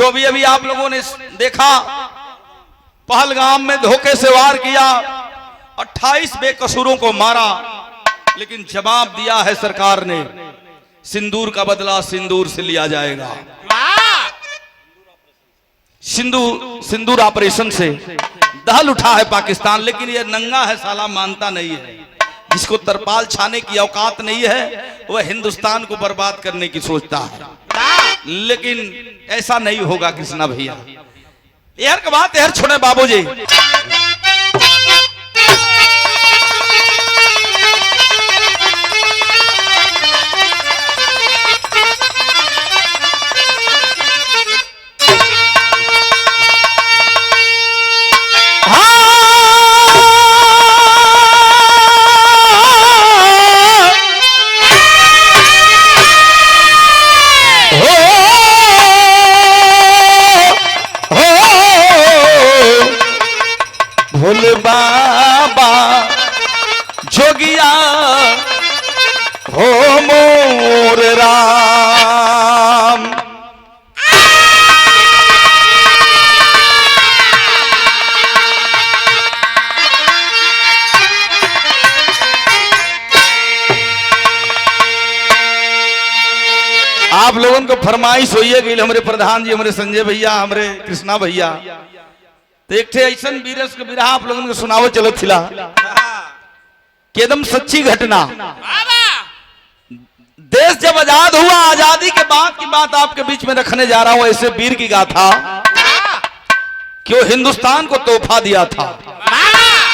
जो भी अभी आप लोगों ने देखा, पहलगाम में धोखे से वार किया, 28 बेकसूरों को मारा, लेकिन जवाब दिया है सरकार ने, सिंदूर का बदला सिंदूर से लिया जाएगा। सिंदूर ऑपरेशन से दहल उठा है पाकिस्तान, लेकिन ये नंगा है साला, मानता नहीं है। जिसको तरपाल छाने की औकात नहीं है वह हिंदुस्तान को बर्बाद करने की सोचता है, लेकिन ऐसा नहीं होगा कृष्णा भैया। यार का बात यार छोड़े बाबूजी, बाबा जोगिया हो मोर राम। आप लोगों को फरमाइश होइए कि हमारे प्रधान जी, हमारे संजय भैया, हमारे कृष्णा भैया, तो एक ऐसा वीरस के बिरहा आप लोगों को सुनाओ चलो थिला कि एकदम सच्ची घटना। देश जब आजाद हुआ, आजादी के बाद की बात आपके बीच में रखने जा रहा हूं। ऐसे वीर की गाथा कि वो हिंदुस्तान को तोहफा दिया था।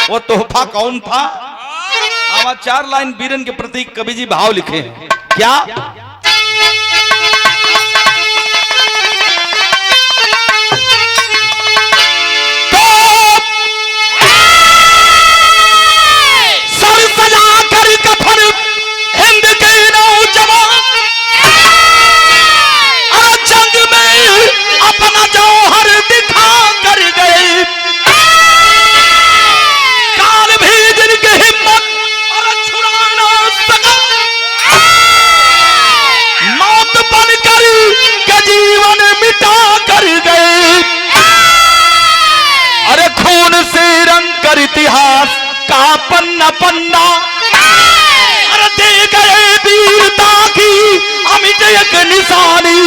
वो तोहफा कौन था? आवाज 4 लाइन वीरन के प्रति कवि जी भाव लिखे हैं। क्या इतिहास का पन्ना पन्ना अरे दे गए वीरता की अमिट एक निशानी।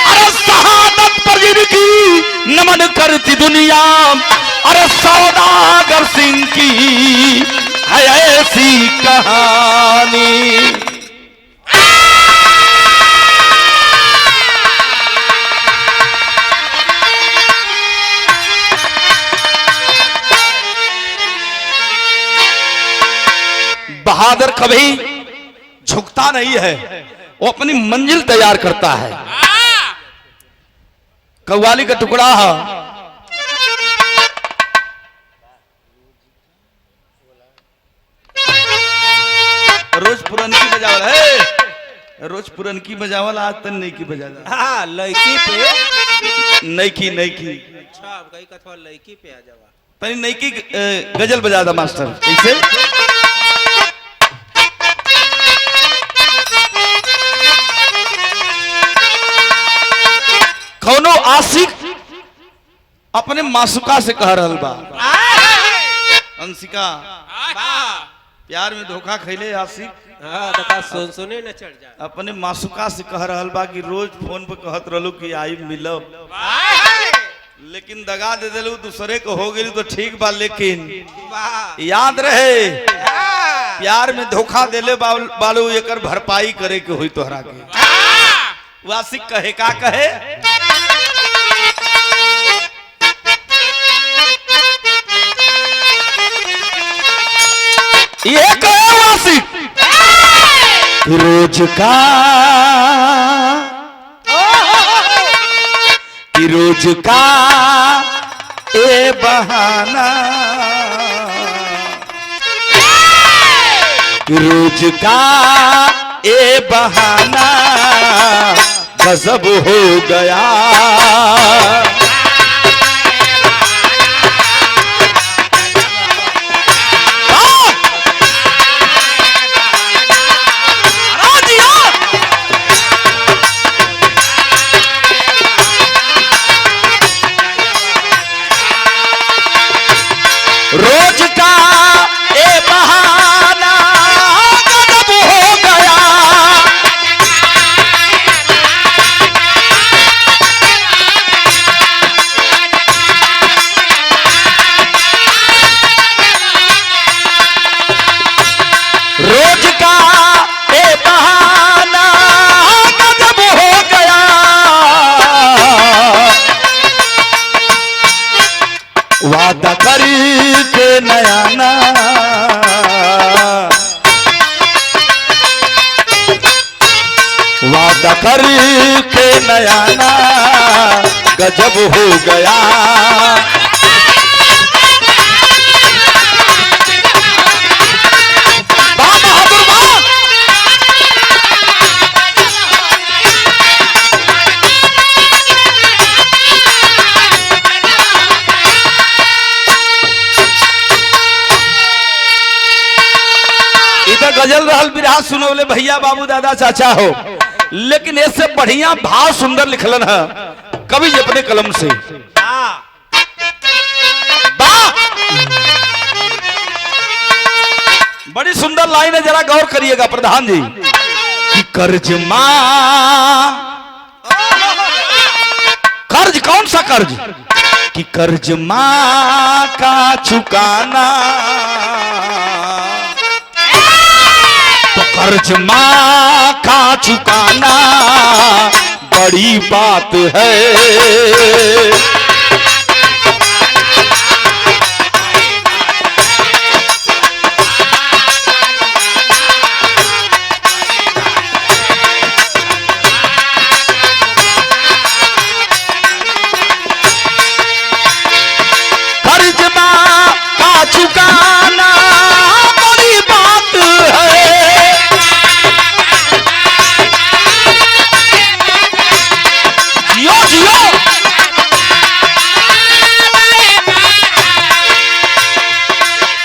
अरे शहादत पर जिनकी नमन करती दुनिया, अरे सौदागर सिंह की है ऐसी कहानी। बहादुर कभी झुकता नहीं है, वो अपनी मंजिल तैयार करता है। कव्वाली का टुकड़ा है, रोज पुरनकी बजावल है, रोज पुरनकी बजावल, आज तक नहीं की बजावल। हाँ, लड़की पे नहीं की। अच्छा, कहीं का थोड़ा लड़की पे आ जावा, तनी नहीं की गजल बजा दा मास्टर। कैसे? कौनो आशिक अपने मासूका से कह रहल बा, अंशिका प्यार में धोखा खैले आशिक, सुने न चढ़ जा, अपने मासूका से कह रहल बा कि रोज फोन पे कहत रहलू कि आई मिलब, लेकिन दगा दे दिलू, दूसरे को हो गई तो ठीक बा, लेकिन याद रहे प्यार में धोखा देले बालू एकर भरपाई करे के हुई तोहरा के। वासिक कहे का कहे, ये कहे वासिक रोज का रोज का ए बहाना, रोज का ए बहाना गजब हो गया। जमाना गजब हो गया। वाह बहादुर वाह। इधर गजल रहल बिरहा सुनोले भैया बाबू दादा चाचा हो, लेकिन इससे बढ़िया भाव सुंदर लिखलन है कवि जी अपने कलम से। बड़ी सुंदर लाइन है, जरा गौर करिएगा प्रधान जी कि कर्ज मां, कर्ज कौन सा कर्ज कि कर्ज मां का चुकाना, तो कर्ज मां का चुकाना बड़ी बात है। कर्ज मां का चुकाना बड़ी बात है। जियो जियो।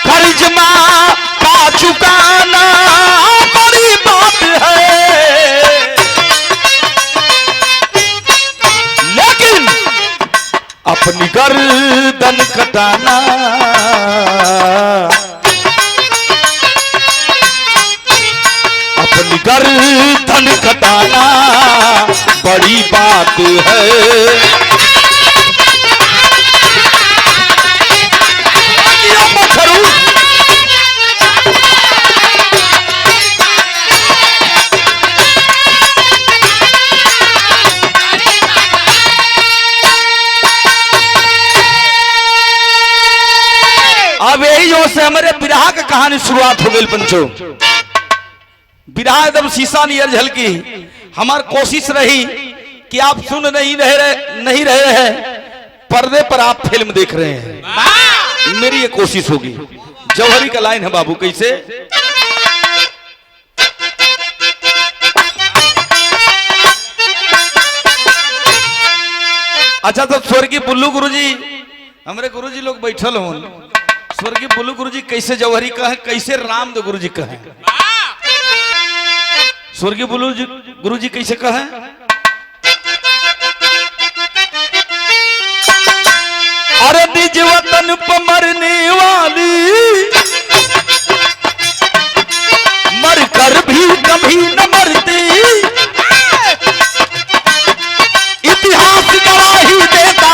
कर्ज मां का चुकाना बड़ी बात है, लेकिन अपनी गर्दन कटाना अपनी गर्दन कटाना बड़ी बात है। अब यही जो से हमारे विरहा की कहानी शुरुआत हो गई पंचो। विरहा एकदम शीशा नियर झलकी। हमार कोशिश रही कि आप सुन नहीं रहे हैं, पर्दे पर आप फिल्म देख रहे हैं। मेरी ये कोशिश होगी। जौहरी का लाइन है बाबू, कैसे अच्छा तो स्वर्गीय बुल्लू गुरुजी, हमारे गुरुजी लोग बैठल हो। स्वर्गीय बुल्लू गुरुजी कैसे जौहरी का है, कैसे रामदेव गुरुजी का है। स्वर्गीय बुल्लू गुरुजी कैसे का है। अरे निज वतन पर मरने वाली मर कर भी कभी न मरती, इतिहास गवाही देता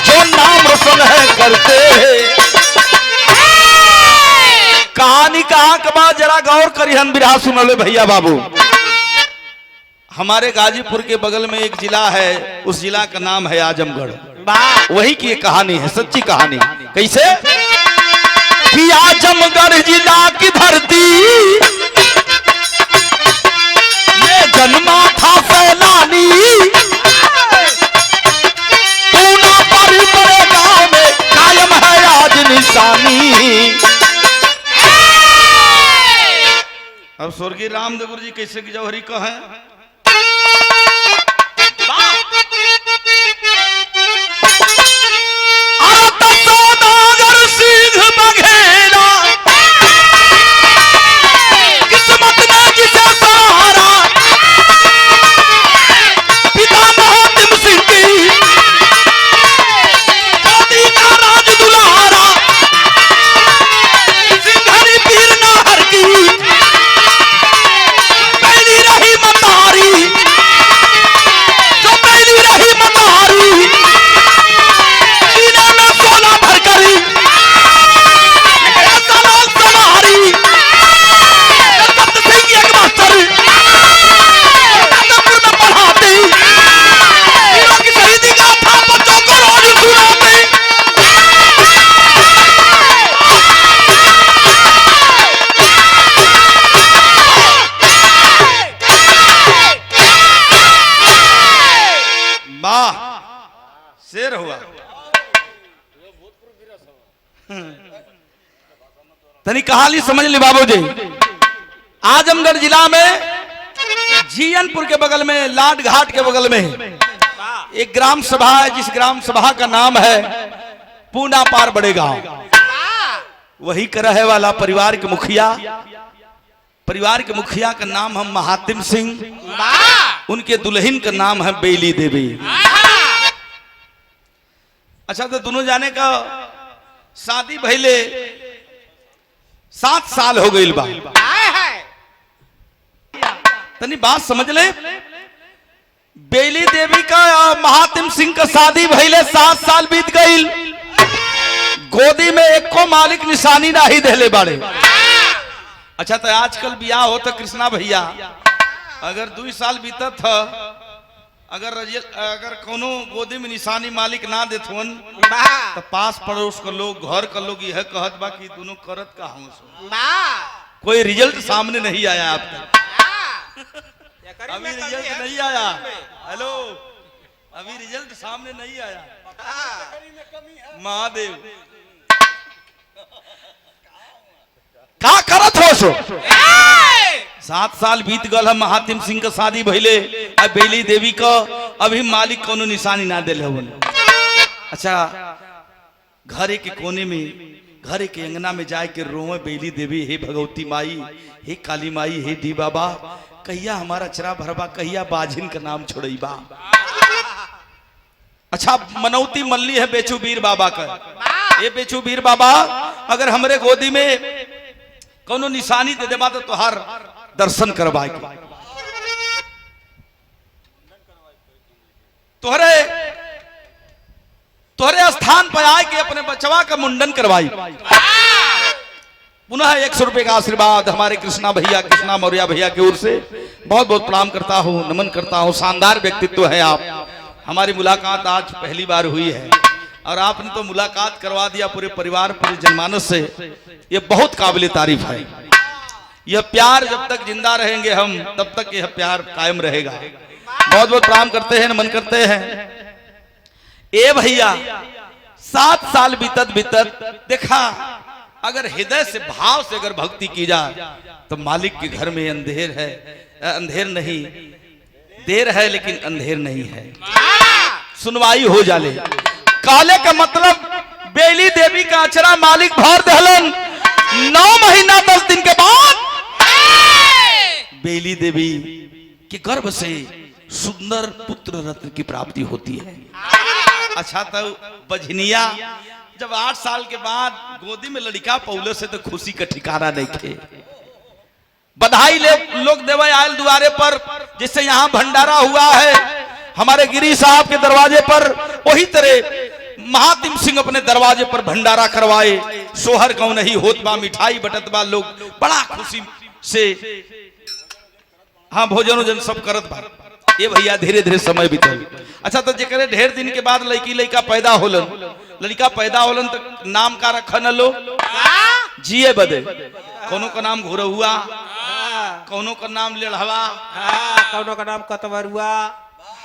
जो नाम रोशन है करते। कहानी कहाँ के बाद जरा गौर करी। हम बिरहा सुनले भैया बाबू। हमारे गाजीपुर के बगल में एक जिला है, उस जिला का नाम है आजमगढ़। वही की एक कहानी है, सच्ची कहानी। कैसे कि आजमगढ़ जिला की धरती में जन्मा था सैलानी, पूना पर बड़े गांव में कायम है आज निशानी। अब स्वर्गीय रामदेव गुरुजी कैसे की जौहरी का है। किस्मत ने जिसे सहारा, पिता महात्म सिंह की दादी का राज दुलारा, सिंघरी पीर नाहर की पहली रही मतारा। वाह, शेर हुआ। तनी कहानी समझ ले बाबूजी। आजमगढ़ जिला में जीयनपुर के बगल में, लाट घाट के बगल में एक ग्राम सभा है, जिस ग्राम सभा का नाम है पूना पार बड़े गांव। वही का रहे वाला परिवार के मुखिया, परिवार के मुखिया का नाम है महातिम सिंह, उनके दुल्हन का नाम है बेली देवी। अच्छा, तो दोनों जाने का शादी भइले 7 साल हो गई बा। तनी बात समझ ले, बेली देवी का और महातिम सिंह का शादी भइले 7 साल बीत गई। गोदी में एको मालिक निशानी ना ही देले बाड़े। अच्छा, तो आजकल बियाह हो तो कृष्णा भैया अगर 2 साल बीतत था, अगर कोनो गोदी में निशानी मालिक ना देथवन तो पास पड़ोस के लोग, घर के लोग यह कहत बा कि दोनों करत का हूं। कोई रिजल्ट सामने नहीं आया अब तक। अभी रिजल्ट नहीं आया। हेलो, अभी रिजल्ट सामने नहीं आया। महादेव का करत हो सो? 7 साल बीत गल है, महातिम सिंह का शादी भइले, अब बेली देवी का अभी मालिक कोनो निशानी ना देले हवन। अच्छा, घरे के कोने में, घरे के अंगना में जाए के रोवे बेली देवी, हे भगवती माई, हे काली माई, हे डी बाबा, कहिया हमारा चरा भरबा, कहिया बाजिन का नाम छोड़ईबा। अच्छा, मनौती मल्ली है बेचू बीर बाबा का। ये बेचू बीर बाबा, अगर हमरे गोदी में कोनो निशानी दे देबा तो तोहार दर्शन करवाए, तोहरे स्थान पर आए के अपने बचवा का मुंडन करवाई। पुनः 100 रुपए का आशीर्वाद हमारे कृष्णा भैया, कृष्णा मौर्य भैया की ओर से बहुत बहुत प्रणाम करता हूँ, नमन करता हूँ। शानदार व्यक्तित्व है आप। हमारी मुलाकात आज पहली बार हुई है और आपने तो मुलाकात करवा दिया पूरे परिवार, पूरे जनमानस से। ये बहुत काबिल तारीफ है। यह प्यार जब तक जिंदा रहेंगे हम, तब तक यह प्यार कायम रहेगा। बहुत बहुत प्रणाम करते हैं, नमन करते हैं। ए भैया, 7 साल बीतत बीतत देखा, अगर हृदय से, भाव से अगर भक्ति की जाए तो मालिक के घर में अंधेर है, अंधेर नहीं, देर है लेकिन अंधेर नहीं है, सुनवाई हो जाले। काले का मतलब बेली देवी का अचरा मालिक भर दहलन। 9 महीना 10 दिन के बाद बेली देवी के गर्भ से सुंदर पुत्र रत्न की प्राप्ति होती है। अच्छा, तो बजनिया जब 8 साल के बाद गोदी में लड़का पौले से तो खुशी का ठिकाना नहीं थे। बधाई ले लोग देवे आयल द्वारे पर, जिससे यहाँ भंडारा हुआ है हमारे गिरी साहब के दरवाजे पर, वही तरह महातिम सिंह अपने दरवाजे पर भंडारा करवाए। सोहर गाँव नहीं होत बा, मिठाई बटत बा, लोग बड़ा खुशी से हाँ भोजन वोजन सब करत बा। ये भैया धीरे धीरे समय बीतल। अच्छा, तो जेकरे ढेर दिन के बाद लड़का पैदा होलन, लड़का पैदा होलन तो नाम का रखन लो जिए बदे। कोनो का नाम घुरहुआ, कोनो का नाम लेढ़वा, कौनो का नाम कतवरुआ,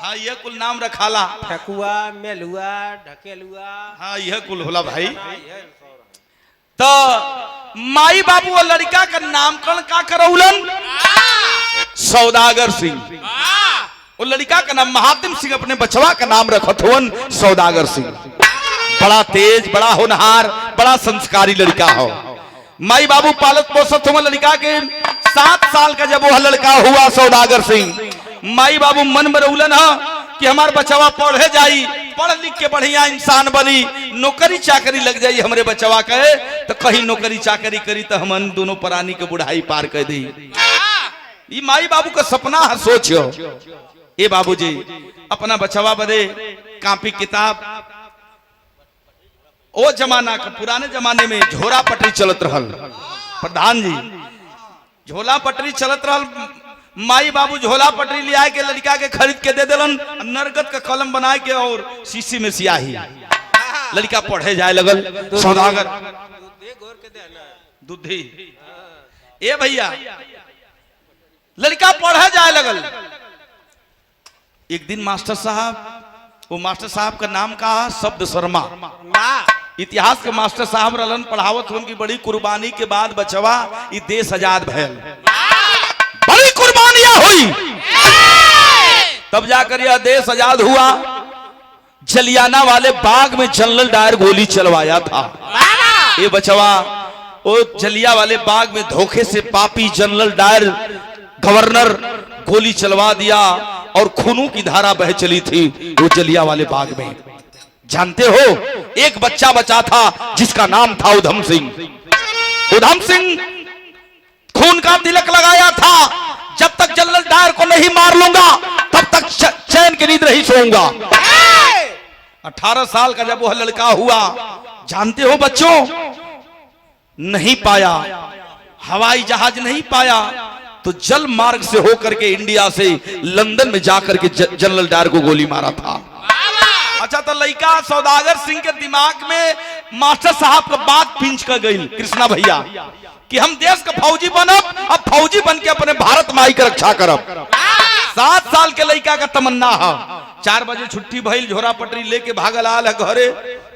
हाँ यह कुल नाम रखाला। ठकुआ, मेलुआ, ढकेलुआ, हाँ यह कुल होला भाई। तो माई बाबू और लड़का का नामकरण का करौलन? सौदागर सिंह। वो लड़का का नाम महातिम सिंह, अपने बचवा का नाम रखत हुन सौदागर सिंह। बड़ा तेज, बड़ा होनहार, बड़ा संस्कारी लड़का हो। माई बाबू पालत पोसत हुआ लड़का के। 7 साल का जब वह लड़का हुआ सौदागर सिंह, माई बाबू मन में रउलन है कि हमार बचवा पढ़े जाई, पढ़ लिख के बढ़िया इंसान बनी, नौकरी चाकरी लग जाई हमरे बचवा के, तो कहीं नौकरी चाकरी करी तो हम दोनों प्राणी के बुढ़ाई पार कर दी। ये माई बाबू का सपना है, सोचो। ए बाबूजी, अपना बचवा बदे कॉपी किताब, ओ जमाना का, पुराने जमाने में झोरा पटरी चलत रहल। प्रधान जी, झोला पटरी चलत रहल। माई बाबू झोला पटरी ले आए के लड़का के खरीद के दे दिलन, नरगत का कलम बनाए के और शीशी में सियाही। लड़का पढ़े जाए लगल। सौदागर दूधी, ए भैया, लड़का पढ़े जाए लगल। एक दिन मास्टर साहब वो मास्टर साहब का नाम का शब्द शर्मा, वाह इतिहास के मास्टर साहब रहलन। पढ़ावत उनकी बड़ी कुर्बानी के बाद बचवा ये देश आजाद भयल, बड़ी कुर्बानियां हुई, तब जाकर यह देश आजाद हुआ। जलियाना वाले बाग में जनरल डायर गोली चलवाया था। ये बचवा वो जलिया वाले बाग में धोखे से पापी जनरल डायर गवर्नर गोली चलवा दिया और खूनों की धारा बह चली थी वो जलिया वाले बाग में। जानते हो एक बच्चा बचा था जिसका नाम था उधम सिंह। उधम सिंह खून का तिलक लगाया था, जब तक जनरल डायर को नहीं मार लूंगा तब तक चैन की नींद नहीं सोऊंगा। 18 साल का जब वह लड़का हुआ, जानते हो बच्चों, नहीं पाया, हवाई जहाज नहीं पाया, तो जल मार्ग से होकर के इंडिया से लंदन में जाकर के जनरल डायर को गोली मारा था। अच्छा, तो लड़का सौदागर सिंह के दिमाग में मास्टर साहब का बात पिंच कर गई, कृष्णा भैया, कि हम देश का फौजी बनब, अब फौजी बन के अपने भारत माई की रक्षा करब। 7 साल के लड़का का तमन्ना है। 4 बजे छुट्टी भइल, झोरा पटरी लेके भागल आल है घरे,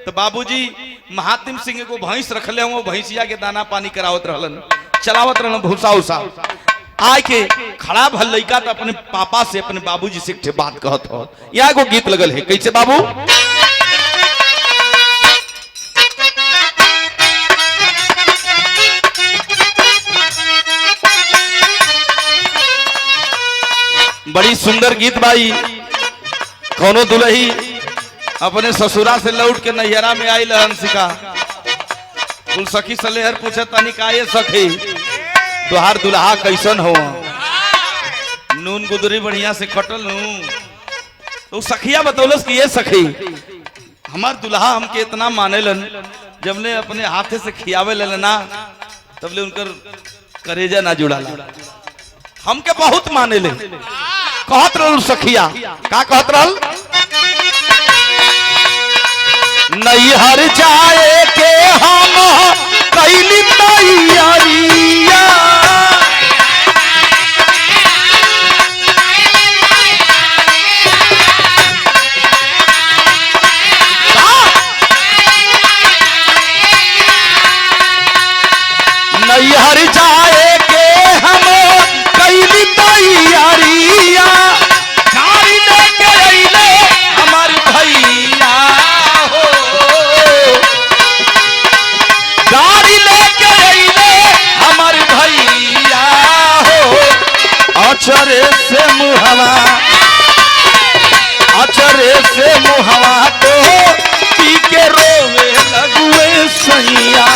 तो बाबूजी महात्म सिंह को भैंस रखले हुए, भैंसिया के दाना पानी करावत रहलन, चलावत रहलन भूसा उसा। आय के खड़ा भल लड़का तो अपने पापा से, अपने बाबूजी से एक बात कहत हो। यहाँ को गीत लगल है, कैसे बाबू? बड़ी सुंदर गीत भाई। कौनो दुल्ही अपने ससुरा से लौट के नैहरा में आई हंसिका, कुल सखी सलेहर पूछे तनी का ये सखी तुहार दुल्हा कैसन हो? नून गुदरी बढ़िया से खटल हूँ। तो सखिया बतौलस कि ये सखी हमार दुल्हा हमके इतना मानेलन, जब ने अपने हाथे से खियावे लेना तब ले उनकर करेजा ना जुड़ाला, हमके बहुत माने ले। कहत रहल सखिया, का कहत रहल? नैहर जाए के हम कैली तैयारिया, नैहर जाए के हम कैली तैयारिया, गाड़ी लेके अइले हमार भैया हो, गाड़ी लेके अइले हमार भैया हो। अचरे से मुहवा, अचरे से मुहवा तो पी के रोवे लगुए सैया।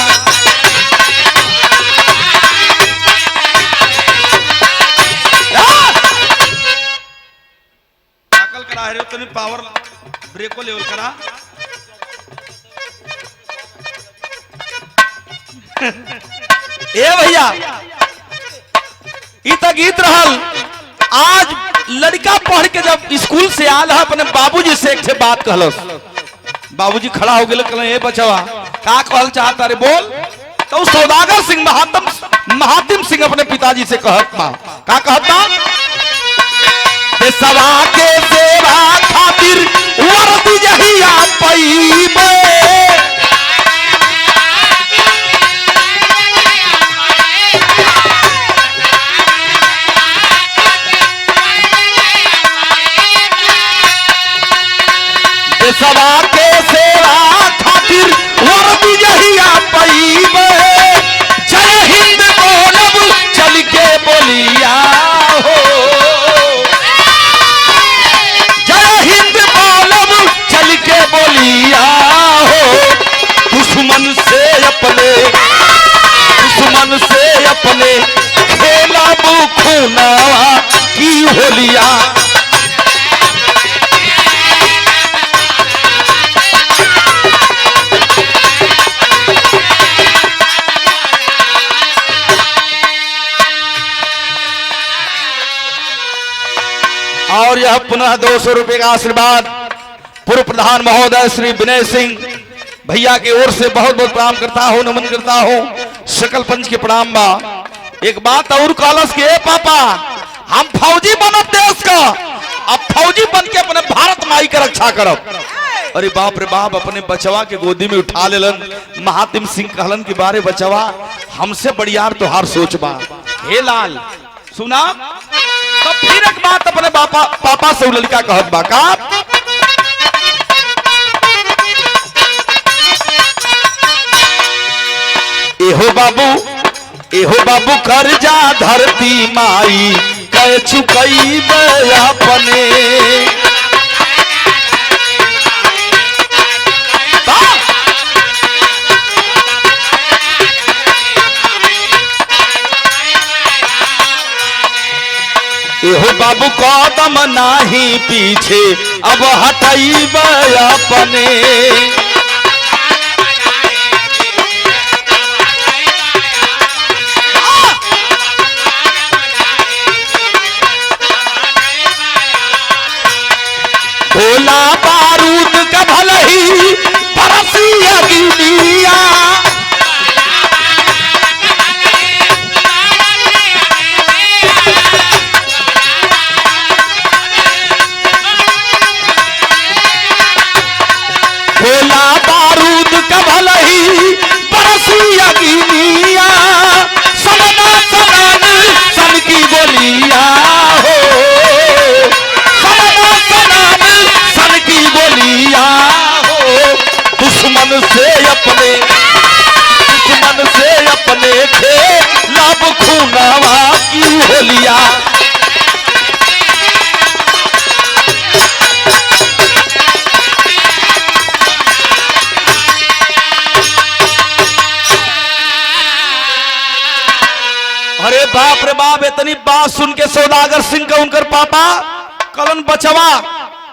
पावर ब्रेको लेवल करा। ए भैया ई गीत रहल। आज लड़का पढ़ के जब स्कूल से आल है, अपने बाबूजी से एक बात कहलस। बाबूजी खड़ा हो गए, कहले ए बचवा का कहल चाहता रे बोल? तो सौदागर सिंह महात्म सिंह अपने पिताजी से कहत बा, का कहता? सवा के सेवा खातिर वर्दी जहिया पईबे, सवा के सेवा खातिर वर्दी जहिया पईबे, जय हिंद बोलब चल के बोलिया हो, बोलिया हो। दुश्मन से अपने खेला खूनावा की होलिया। और यह पुनः 200 रुपए का आशीर्वाद पूर्व प्रधान महोदय श्री विनय सिंह भैया की ओर से बहुत बहुत प्रणाम करता हूँ, नमन करता हूँ। सकल पंच के प्रणाम बा। एक बात और कहलस के पापा हम फौजी बनब देश का, अब फौजी बन के अपने भारत माई के रक्षा करब। अरे बाप रे बाप, अपने बचवा के गोदी में उठा लेलन। महातिम सिंह कहलन के बारे बचवा हमसे बढ़ियार तोहार सोच बा। हे लाल सुना, तो फिर एक बात अपने पापा से लड़का कहत बा का, एहो बाबू कर्जा धरती माई कह चुकई अपने। एहो बाबू कदम नाही पीछे अब हटई अपने। भोला बारूद का भले ही बरसी अग्निया, भोला बारूद का भले ही बरसी अग्निया, सनना सनन सन की बोलिया हो, सन की बोलिया हो। दुश्मन से अपने खेलब खूनावा की होलिया। अरे बाप रे बाप, इतनी बात सुन के सौदागर सिंह का उनकर पापा कलन बचवा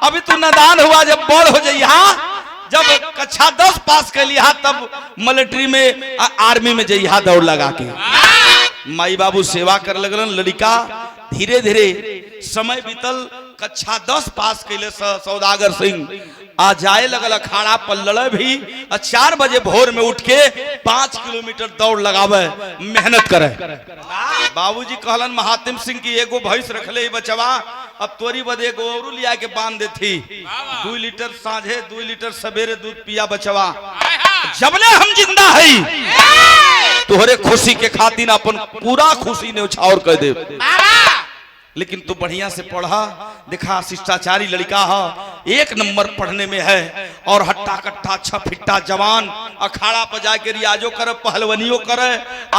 अभी तू नादान हुआ, जब बड़ हो जाइया, जब कक्षा 10 पास कर लिया तब मिलिट्री में आर्मी में जइहा दौड़ लगा के। माई बाबू सेवा कर लगलन। लड़का धीरे धीरे समय बीतल, कक्षा 10 पास कैले सौदागर सिंह आ जाए लगल अखाड़ा पर लड़े भी। 4 बजे भोर में उठ के 5 किलोमीटर दौड़ लगावे, मेहनत करे। बाबूजी कहलन महातिम सिंह की एगो भैंस रखले बचवा, अब तोरी बदे एगो और लिया के बांध देती। 2 लीटर साझे 2 लीटर सवेरे दूध पिया बचवा, जबले हम जिंदा है तोहरे खुशी के खातिर अपन पूरा खुशी ने उछावर कर दे। लेकिन तू बढ़िया से पढ़ा, देखा शिष्टाचारी लड़का है, 1 नंबर पढ़ने में है, और हट्टा कट्टा अच्छा फिट्टा जवान, अखाड़ा पर जाके रियाजो करे, पहलवनियों करे।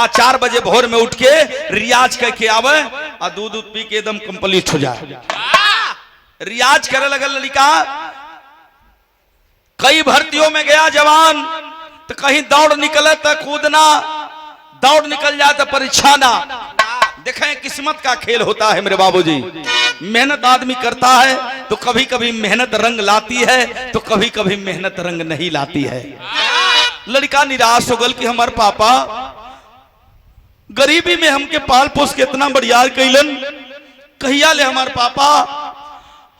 4 बजे भोर में उठ के रियाज करके आवे और दूध पी के एकदम कंप्लीट हो जाए। रियाज करे लगा लड़का। कई भर्तियों में गया जवान, तो कहीं दौड़ निकले तो कूदना, दौड़ निकल जाए तो परीक्षा ना। देखें किस्मत का खेल होता है मेरे बाबूजी। मेहनत आदमी करता है तो कभी कभी मेहनत रंग लाती है, तो कभी कभी मेहनत रंग नहीं लाती है। लड़का निराश हो गल कि हमार पापा गरीबी में हमके पाल पोस के इतना बढ़िया कैलन, कहिया ले हमार पापा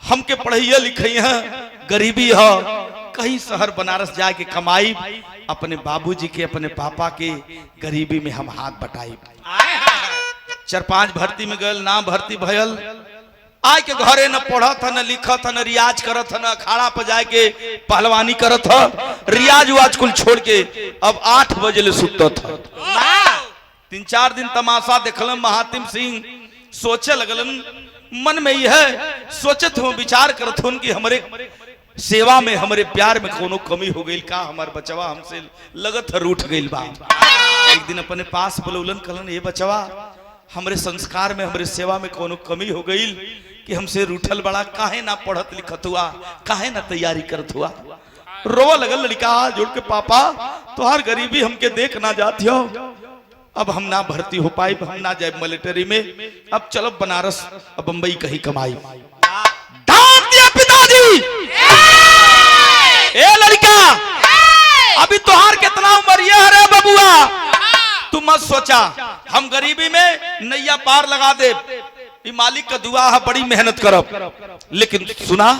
हमके पढ़ैया लिखई है, गरीबी है, कहीं शहर बनारस जाके कमाई, अपने बाबूजी के अपने पापा के गरीबी में हम हाथ बटाई। 4-5 भर्ती में गल, ना भर्ती भयल, आय के घरे न पढ़त न लिखत न रियाज करत न अखाड़ा पर जाके पहलवानी करत ह। रियाज उज कुल छोड़ के अब 8 बजे ले सुतत ह। 3-4 दिन तमाशा देखलन महातिम सिंह, सोचे लगलन मन में यह सोचत हूँ, विचार करत हूँ कि हमारे सेवा में हमारे प्यार में कोनो कमी हो गई का, हमार बचवा हमसे लगत रूठ गई बा। एक दिन अपने पास बुलौलन, कहलन ये बचवा हमरे संस्कार में हमारे सेवा में कोनो कमी हो गई कि हमसे रूठल बड़ा, काहे ना पढ़त लिखत हुआ, काहे ना तैयारी करत हुआ। रोवा लगल लड़का जोड़ के, पापा तोहार गरीबी हमके देख ना जाती हो, अब हम ना भर्ती हो पाई, हम ना जाए मिलिट्री में, अब चलो बनारस अब बंबई कहीं कमाई। डांट दिया पिताजी, ए लड़का अभी तोहार कितना उम्र है रे बबुआ, तू मत सोचा हम गरीबी में नैया पार लगा दे, मालिक का दुआ है, बड़ी मेहनत करब। लेकिन सुना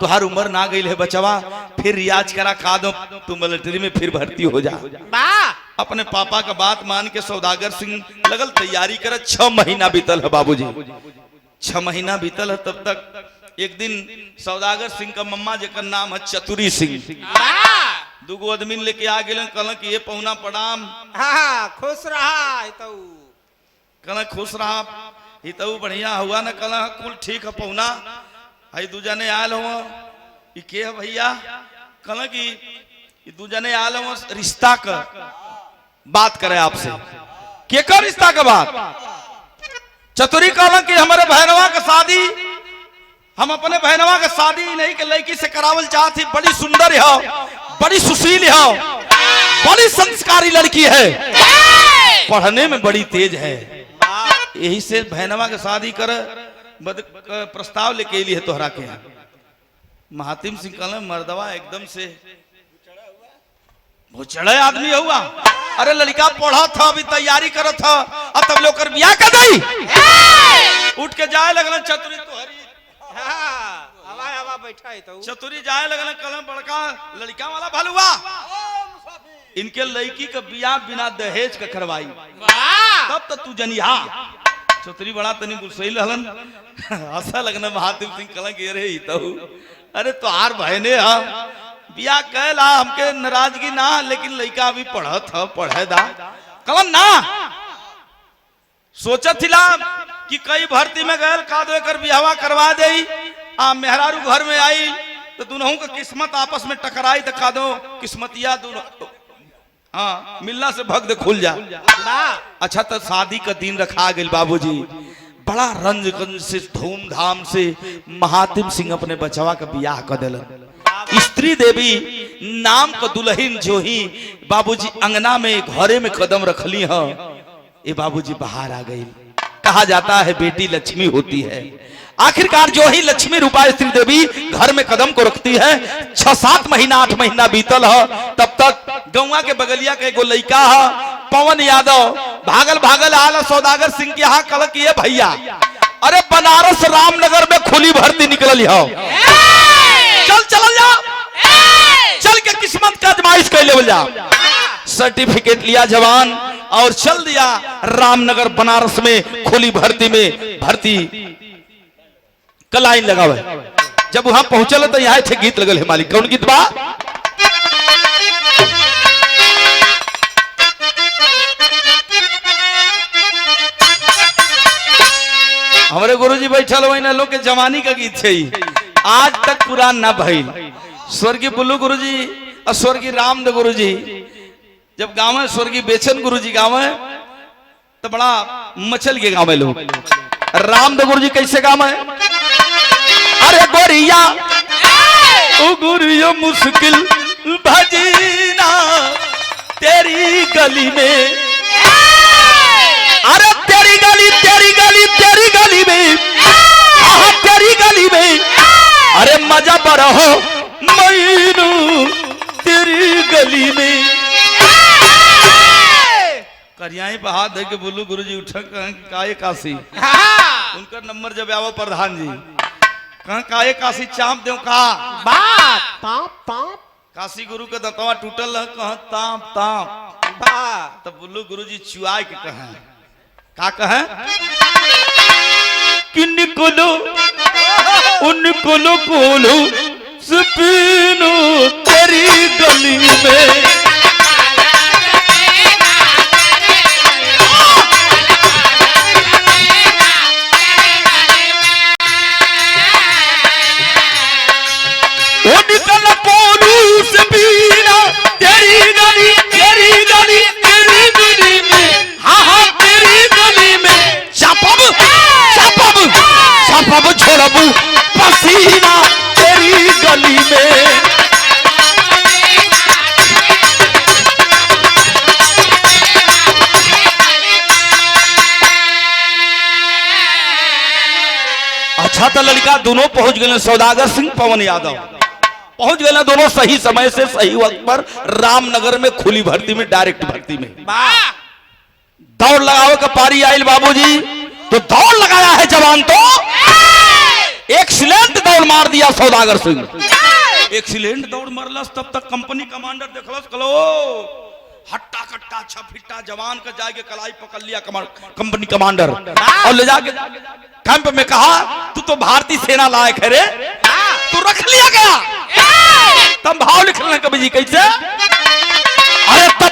तुहार उम्र ना गई है बचवा, फिर रियाज करा खा दो, तू मिलिट्री में फिर भर्ती हो जा। अपने पापा का बात मान के सौदागर सिंह लगल तैयारी करे। 6 महीना बीतल है बाबूजी, 6 महीना बीतल है, तब तक एक दिन सौदागर सिंह का मम्मा जेकर नाम है चतुरी सिंह, दूगो आदमी लेके आ गए, कहल कि ये पहुना प्रणाम। हाँ खुश रहा तो कहल खुश रहा ही तो बढ़िया हुआ न, कहल कुल ठीक है पहुना। हई दू जने आयल हो के है भैया, कहल कि दू जने आयल हो रिश्ता का बात करे आपसे। के कर रिश्ता का बात? चतुरी कहल कि हमारे बहनवा का शादी, हम अपने बहनवा का शादी नहीं के लड़की से करावल चाहती, बड़ी सुंदर है, बड़ी सुशील है, बड़ी संस्कारी लड़की है, पढ़ने में बड़ी तेज है, यही से बहनवा के शादी कर प्रस्ताव लेके लिए है तोहरा के यहाँ। महातिम सिंह कहल मर्दवा एकदम से भुचड़े आदमी हुआ, अरे लड़का पढ़ा था अभी तैयारी करत था, अब तब लोग कर बियाह कर दई। उठ के जाए लगल चतुरी तोहरी, हवा बैठा है तो चतुरी जाए लगल, कलम बड़का लड़का वाला भलुआ, इनके लड़की का बियाह बिना दहेज का करवाई, तब तो तू जनिया। चतुरी बड़ा तनी गुस्सैल रहलन, हंसा लगना। महादेव सिंह कहलन कि अरे तो अरे तोहार बहने हा बियाह कहला, हमके नाराजगी ना, लेकिन लड़का अभी पढ़त ह, पढ़े दा। कहलन ना, सोचत थिला कि कई भर्ती में गए का दो एकर बियाहवा करवा दे, आ मेहरारू घर में आई तो दोनों का किस्मत आपस में टकराई तो का दो किस्मतिया दोनों हाँ मिलना से भग दे खुल जा। अच्छा तो शादी का दिन रखा गया बाबूजी, बड़ा रंज से धूमधाम से महातिम सिंह अपने बचवा का बियाह कर दिलन। स्त्री देवी नाम का दुल्हन जो ही बाबूजी अंगना में घरे में कदम रखली है, ये बाबूजी बाहर आ गई। कहा जाता है बेटी लक्ष्मी होती है, आखिरकार जो ही लक्ष्मी रूपा स्त्री देवी घर में कदम को रखती है। 6-7 महीना 8 महीना बीतल है, तब तक गौवा के बगलिया के एगो लड़का है पवन यादव, भागल भागल आल सौदागर सिंह के यहाँ, कल किए भैया अरे बनारस रामनगर में खुली भर्ती निकल हो, चल जाओ, चल के किस्मत का आजमाइश कर ले जाओ। सर्टिफिकेट लिया जवान और चल दिया रामनगर बनारस में खुली भर्ती में, भर्ती का लाइन लगावे। जब वहां पहुंचल तो यहाँ थे गीत लगल है मालिक, कौन गीत बा? हमारे गुरुजी बैठल हो ना, लोग के जवानी का गीत है, आज तक पुरान ना भइल। स्वर्गीय बुल्लू गुरुजी और स्वर्गीय रामदेव गुरुजी जब गाँव में, स्वर्गीय बेचन गुरुजी गाँव में तो बड़ा मचल के गाँव में लोग। रामदेव गुरुजी कैसे गाँव है? अरे गोरिया ओ गुरिया मुश्किल भजीना तेरी गली में, अरे तेरी गली तेरी गली तेरी गली में, तेरी गली में, अरे मजा बड़ा हो मैनू तेरी गली में। करियाई पे हाथ दे के बोलू गुरुजी उठा काये काशी, उनका नंबर जब आओ प्रधान जी, कहा काये काशी चाप दो का बात, काशी गुरु के दतवा टूटल है, कहा ताप ताप, तब बोलू गुरुजी चुआई के कहा का कहे कि निकलो उनको बोलो सपीनो तेरी गली में। छोड़बू पसीना तेरी गली में। अच्छा तो लड़का दोनों पहुंच गए, सौदागर सिंह पवन यादव पहुंच गए दोनों सही समय से सही वक्त पर रामनगर में खुली भर्ती में, डायरेक्ट भर्ती में। दौड़ लगाओ का पारी आयल बाबूजी, तो दौड़ लगाया है जवान, तो एक्सीलेंट दौड़ मार दिया सौदागर सिंह। एक्सीलेंट दौड़ मारलस, तब तक कंपनी कमांडर देखलस, कलो हट्टा कट्टा छफिट्टा जवान का जाके कलाई पकड़ लिया कंपनी कमांडर और ले जाके कैंप में कहा तू तो भारतीय सेना लायक है रे, तू रख लिया गया। तब भाव लिख रहे हैं कवि जी कैसे, अरे तब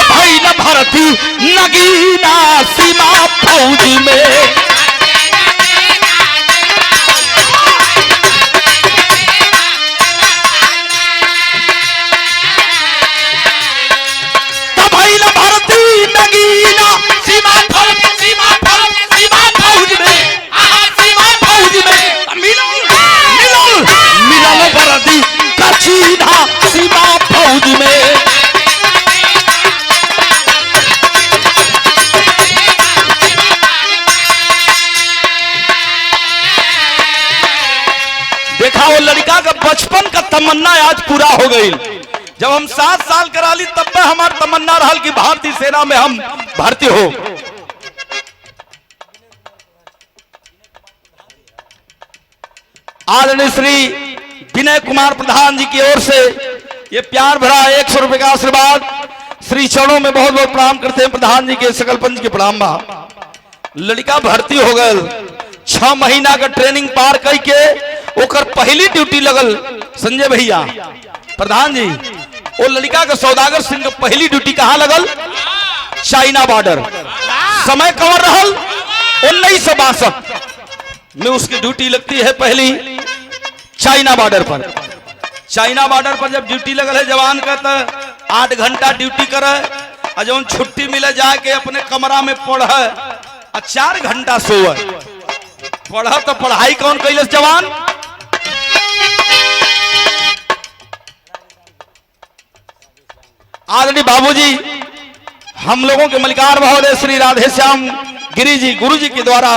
भाई न भारती नगीना सीमा फौज में, सीमा फौज में। देखा वो लड़का का बचपन का तमन्ना आज पूरा हो गई। जब हम 7 साल करा ली तब में हमार तमन्ना रहल कि भारतीय सेना में हम भर्ती हो। आदरणीय श्री विनय कुमार प्रधान जी की ओर से ये प्यार भरा 100 रुपए का आशीर्वाद श्री चरणों में बहुत बहुत प्रणाम करते हैं। प्रधान जी के सकल पंच के प्रणाम बा। लड़का भर्ती हो गल, 6 महीना का ट्रेनिंग पार करके ओकर पहली ड्यूटी लगल। संजय भैया प्रधान जी, वो लड़का का सौदागर सिंह का पहली ड्यूटी कहां लगल, चाइना बॉर्डर। समय कवर रहल 1962 में उसकी ड्यूटी लगती है पहली चाइना बॉर्डर पर। चाइना बॉर्डर पर जब ड्यूटी लगल है जवान का तो 8 घंटा ड्यूटी करे और जब छुट्टी मिले जाके अपने कमरा में पढ़े और 4 घंटा सोए। पढ़ा तो पढ़ाई कौन कैलस जवान, आदरणीय बाबूजी हम लोगों के मलिकार महोदय श्री राधे श्याम गिरी जी गुरु जी के द्वारा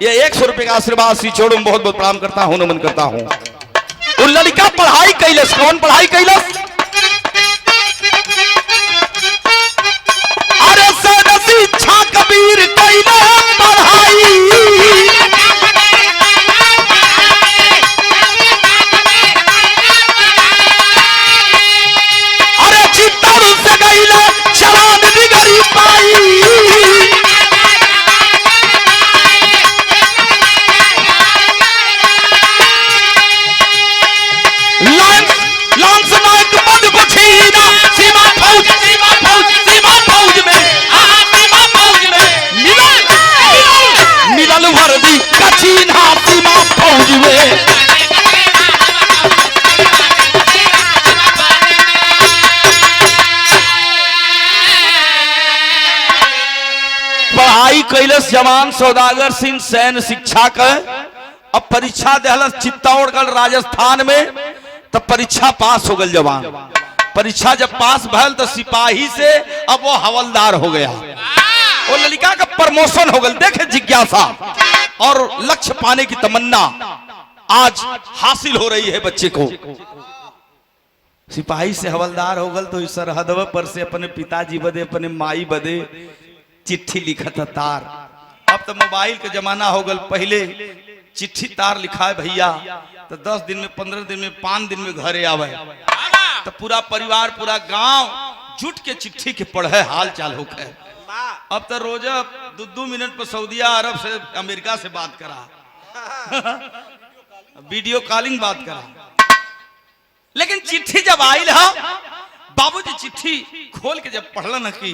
ये 100 रुपए का आशीर्वाद श्री छोड़ू बहुत बहुत प्रणाम करता हूं, नमन करता हूं। वो लड़का पढ़ाई कैलस, कौन पढ़ाई कैलस, अरे सद शिक्षा कबीर कैला पढ़ाई, अरे चित्तौड़ से गईला चलान डिगरी पाई, पढ़ाई कैलस जवान सौदागर सिंह सैन्य शिक्षा का। अब परीक्षा दहलस चित्तौड़गढ़ राजस्थान में, तब परीक्षा पास हो गल जवान। परीक्षा जब पास भल तो सिपाही से अब वो हवलदार हो गया। वो लड़का का प्रमोशन हो गल। देखे जिज्ञासा और लक्ष्य पाने की तमन्ना आज हासिल हो रही है बच्चे को। सिपाही से हवलदार हो गल तो सरहदव पर से अपने पिताजी बदे अपने माई बदे चिट्ठी लिखत तार। अब तो मोबाइल का जमाना हो गल, पहले चिट्ठी तार लिखा है भैया तो 10 दिन में 15 दिन में 5 दिन में घरे आवे तो पूरा परिवार पूरा गांव जुट के चिट्ठी के पढ़े हाल चाल होके। अब तो रोज 2-2 मिनट पर सऊदिया अरब से अमेरिका से बात करा वीडियो कॉलिंग बात करा। लेकिन चिट्ठी जब आयल है बाबूजी चिट्ठी खोल के जब पढ़ल न कि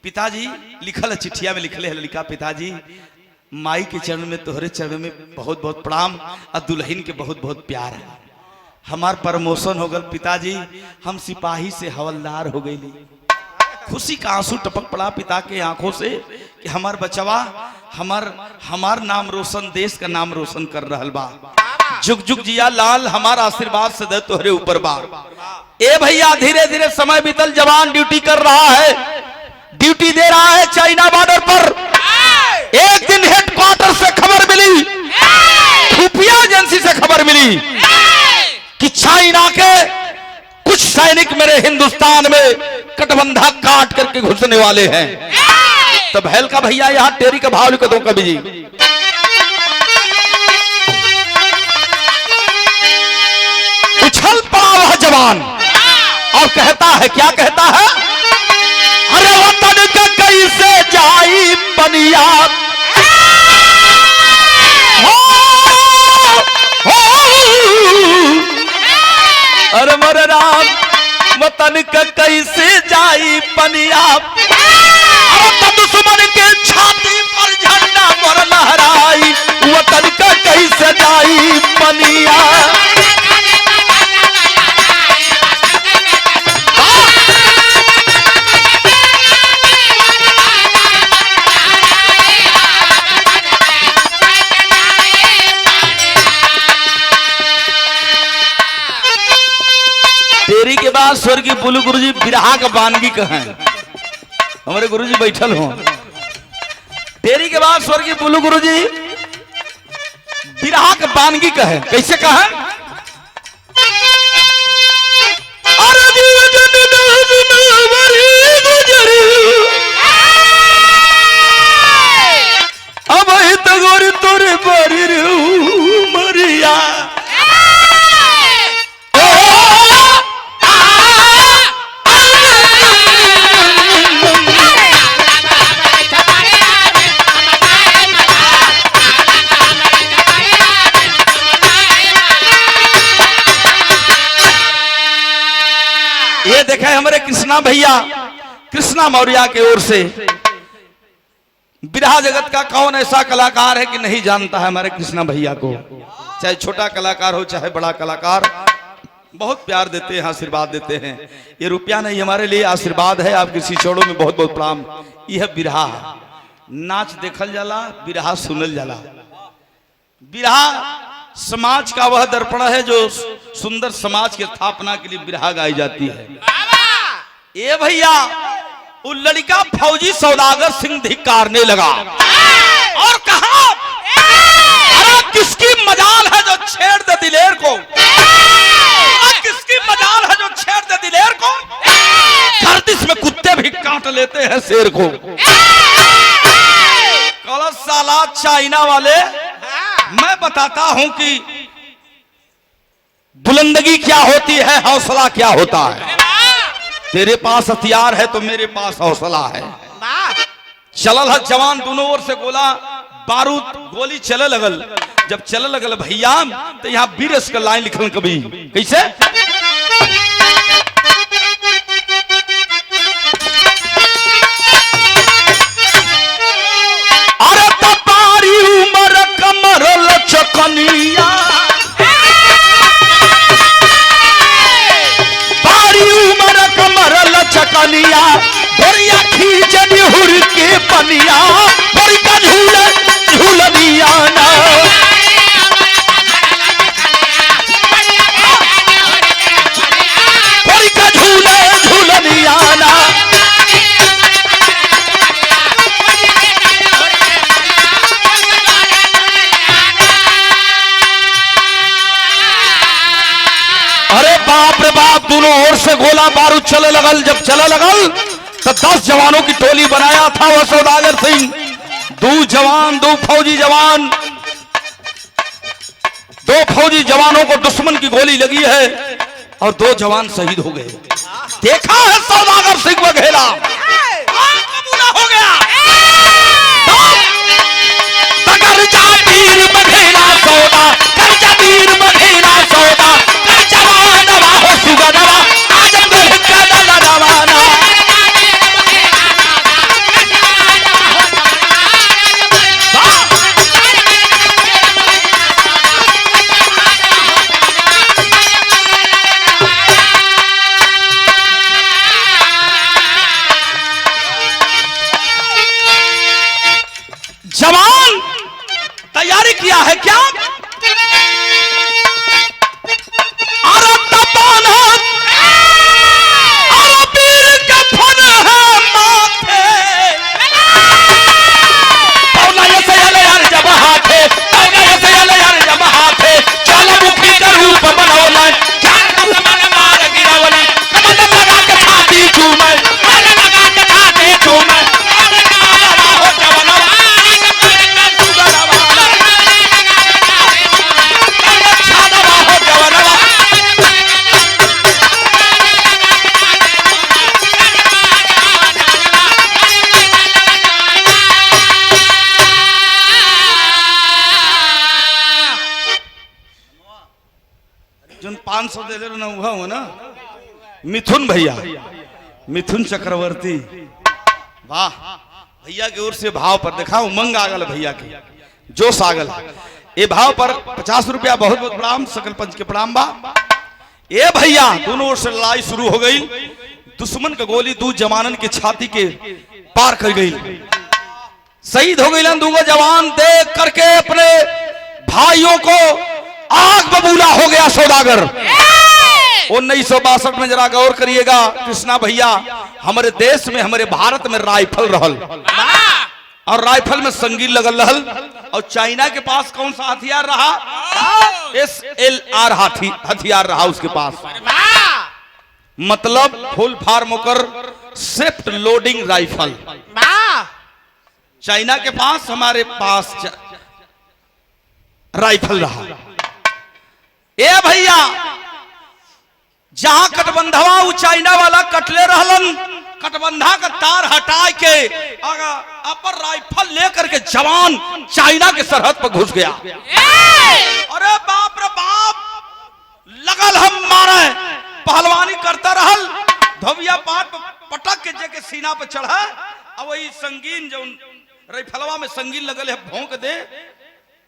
पिताजी लिखल है, चिट्ठिया में लिखले है लड़का, पिताजी माई के चरण में तोहरे चरण में बहुत बहुत प्रणाम और दुल्हन के बहुत बहुत प्यार है। हमार प्रमोशन हो गल पिताजी, हम सिपाही से हवलदार हो गई। खुशी का आंसू टपक पड़ा पिता के आंखों से कि हमार बचवा हमार नाम रोशन, देश का नाम रोशन कर रहल बा। जुग जुग जिया लाल, हमारा आशीर्वाद सदैव तोहरे ऊपर बा। ए भैया धीरे धीरे समय बीतल, जवान ड्यूटी कर रहा है, ड्यूटी दे रहा है चाइना बॉर्डर पर। एक दिन हेडक्वार्टर से खबर मिली, खुफिया एजेंसी से खबर मिली कि चाइना के कुछ सैनिक मेरे हिंदुस्तान में कटबंधा काट करके घुसने वाले हैं। तब हेल का भैया यहाँ टेरी का भाव लिखो कवि जी। उछल पड़ा वह जवान और कहता है, क्या कहता है? अरे वतन का कैसे जाई पनिया, अरे मोरे राम वतन का कैसे जाई पनिया, दुश्मन के छाती पर झंडा मोर लहराई, वतन का कैसे जाई पनिया। तेरी के बाद स्वर्गीय बुलू गुरुजी बिरहा का बानगी कहें, हमारे गुरुजी बैठल हो। तेरी के बाद स्वर्गीय बुलू गुरुजी बिरहा का बानगी कहे, कैसे कहे? अब गोरी तोरे बारी मरिया, ये देखे हमारे कृष्णा भैया, कृष्णा मौर्य की ओर से। बिरहा जगत का कौन ऐसा कलाकार है कि नहीं जानता है हमारे कृष्णा भैया को? चाहे छोटा कलाकार हो चाहे बड़ा कलाकार, बहुत प्यार देते हैं, आशीर्वाद देते हैं। ये रुपया नहीं, हमारे लिए आशीर्वाद है। आपके सिचोड़ों में बहुत बहुत प्रणाम। यह बिरहा नाच देखल जाला, बिरहा सुनल जाला। बिरहा समाज का वह दर्पण है जो सुंदर समाज की स्थापना के लिए बिरहा गाई जाती है। ये भैया वो लड़का फौजी सौदागर सिंह धिक्कारने लगा और कहा, अरे किसकी मजाल है जो छेड़ दे दिलेर को, किसकी मजाल है जो छेड़ दे दिलेर को, गर्दिश में कुत्ते भी काट लेते हैं शेर को। कलश साला चाइना वाले, मैं बताता हूं कि बुलंदगी क्या होती है, हौसला क्या होता है। तेरे पास हथियार है तो मेरे पास हौसला है। चलल है जवान, दोनों ओर से गोला बारूद गोली चले लगल। जब चले लगल भैया तो यहाँ बीरस का लाइन लिखल कभी कैसे? अरे तपारी उमर कमर लचकनिया, चकनिया भरिया खींचनी हुर के पनिया, भरी का झूले झूलनिया ना, भरी का झूले झूलनिया ना। अरे बाप रे बाप, दोनों ओर से गोला बारूद चले लगल। जब चले लगल तो 10 जवानों की टोली बनाया था वह सौदागर सिंह। 2 जवान, 2 फौजी जवान, 2 फौजी जवानों को दुश्मन की गोली लगी है और 2 जवान शहीद हो गए। देखा है सौदागर सिंह वघेला हो गया। कर्जा वीर बघेला सौदा, कर्जा वीर बघेला सौदा, 500 दे ले ना हुआ हो ना मिथुन भैया, मिथुन चक्रवर्ती, वाह भैया की ओर से भाव पर देखा उमंग आगल भैया की, जोश आगल। ये भाव पर 50 रुपया बहुत बहुत प्रणाम, सकल पंच के प्रणाम बा। ए भैया दोनों ओर से लड़ाई शुरू हो गई, दुश्मन का गोली दो जवानन के छाती के पार कर गई, शहीद हो गई दूगो जवान। देख करके अपने भाइयों को आग बबूला हो गया सौदागर। 1962 में जरा गौर करिएगा कृष्णा भैया, हमारे देश में हमारे भारत में राइफल रहल और राइफल में संगीन लगल रहल, और चाइना के पास कौन सा हथियार रहा? SLR हथियार रहा उसके पास, मतलब फुल फार्म होकर सेफ्ट लोडिंग राइफल। चाइना के पास हमारे पास राइफल रहा। ए भैया जहां कटबंधवा वो चाइना वाला कटले रहलन, कटबंधा का तार हटा के अपर राइफल लेकर के जवान चाइना के सरहद पर घुस गया। अरे बाप रे बाप, लगल हम मारे, पहलवानी करता रहल, धोबिया पाट पटक के जेके सीना पे चढ़ा, अब वही संगीन जो राइफलवा में संगीन लगल है भोंक दे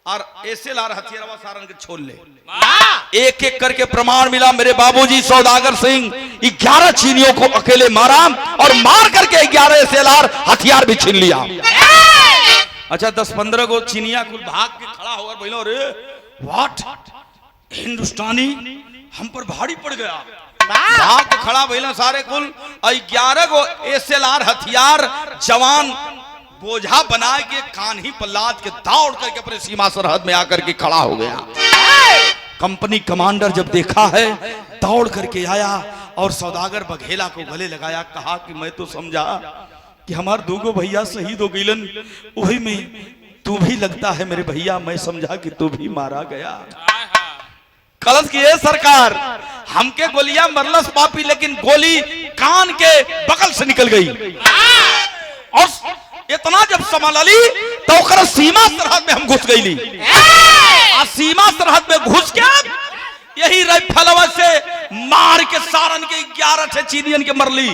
और SLR हथियारवा सारन के छोड़ ले। एक एक करके प्रमाण मिला मेरे बाबूजी सौदागर सिंह 11 चीनियों को अकेले मारा और मार करके 11 SLR हथियार भी छीन लिया। अच्छा 10-15 को चीनिया कुल भाग के खड़ा होकर बोलो, अरे व्हाट, हिंदुस्तानी हम पर भारी पड़ गया। भाग के खड़ा बोलो सारे कुल, 11 को SLR हथियार जवान बोझा बना के कान्ही पर लाद के दौड़ करके अपने सीमा सरहद में आकर के खड़ा हो गया। कंपनी कमांडर जब देखा है दौड़ करके आया और सौदागर बघेला को गले लगाया, कहा कि मैं तो समझा कि हमार दूगो भैया शहीद हो गईलन, वही में तू भी लगता है मेरे भैया, मैं समझा कि तू भी मारा गया। कलश की ये सरकार हमके गोलियां मरलस पापी, लेकिन गोली कान के बगल से निकल गई और इतना जब संभाल ली तो सीमा सरहद में हम घुस गई। सीमा सरहद में घुस के यही राइफलवा से मार के सारन के 11 चीनियन के मरली।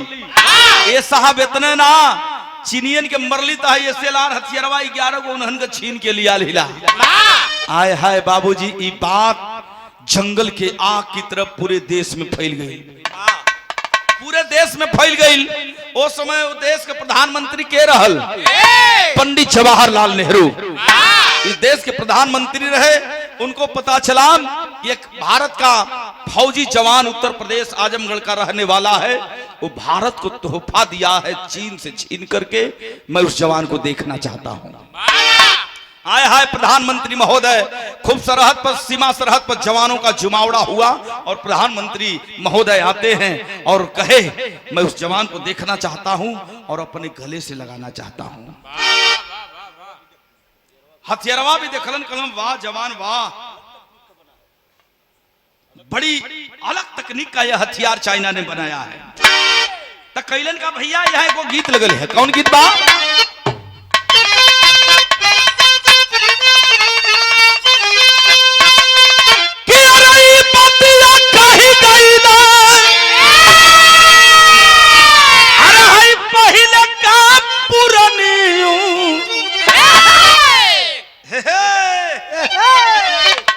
ये साहब इतने ना चीनियन के मरली तो SLR हथियारवा 11 को उन्हन के छीन के लिया लीला। आय हाय बाबूजी, ये बात जंगल के आग की तरफ पूरे देश में फैल गई, पूरे देश में फैल गई। उस समय वो देश के प्रधानमंत्री के रहल पंडित जवाहरलाल नेहरू, इस देश के प्रधानमंत्री रहे। उनको पता चला कि एक भारत का फौजी जवान उत्तर प्रदेश आजमगढ़ का रहने वाला है, वो भारत को तोहफा दिया है चीन से छीन करके, मैं उस जवान को देखना चाहता हूं। आए हाय प्रधानमंत्री महोदय, खूब सरहद पर सीमा सरहद पर जवानों का जुमावड़ा हुआ और प्रधानमंत्री महोदय आते हैं और कहे मैं उस जवान को देखना चाहता हूं और अपने गले से लगाना चाहता हूं। हथियारवा भी देखलन, कलम वाह जवान वाह, बड़ी अलग तकनीक का यह हथियार चाइना ने बनाया है। तो कैलन का भैया यहाँ एक गीत लगल है, कौन गीत बा?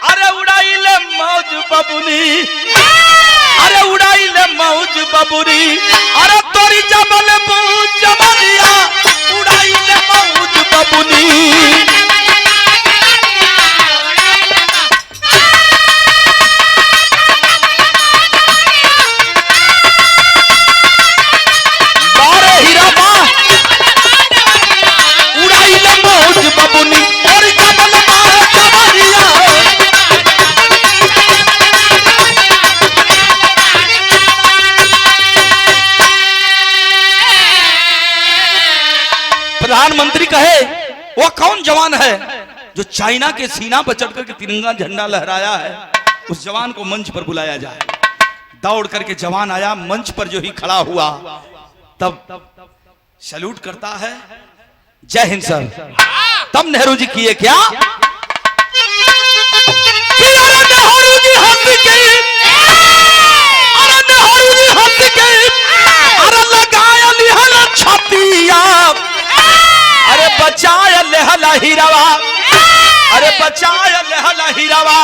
अरे उड़ाई ले मौज बबुरी, अरे तोरी जबल जमनिया उड़ाई ले मौज बबुनी। बारे हीरा बा उड़ाई ले मौज बबुनी, तोरी जबल जमनिया। प्रधानमंत्री कहे वो कौन जवान है जो चाइना के सीना पर चढ़कर के तिरंगा झंडा लहराया है, उस जवान को मंच पर बुलाया जाए। दौड़ करके जवान आया, मंच पर जो ही खड़ा हुआ तब सैल्यूट करता है, जय हिंद सर। तब नेहरू जी किए क्या? नेहरू जी हंस के हीरावा, अरे बचाए लेहला हीरावा,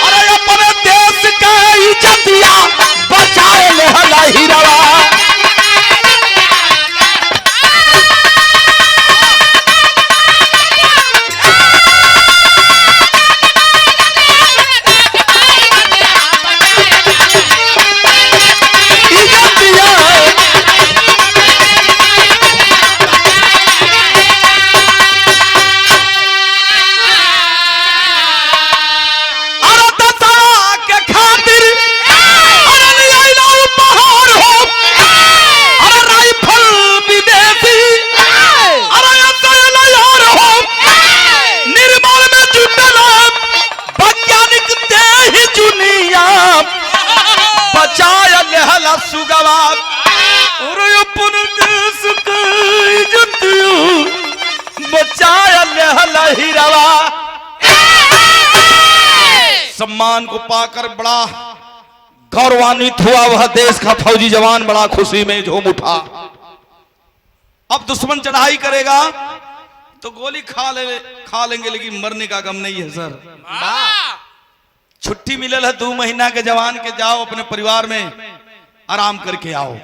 अरे अपने देश का इज्जतिया बचाए लेहला हीरावा। सम्मान को पाकर बड़ा गौरवान्वित हुआ वह देश का फौजी जवान, बड़ा खुशी में झूम उठा। अब दुश्मन चढ़ाई करेगा तो गोली खा लेंगे, लेकिन मरने का गम नहीं है सर। छुट्टी मिलल है 2 महीना के जवान के, जाओ अपने परिवार में आराम करके आओ।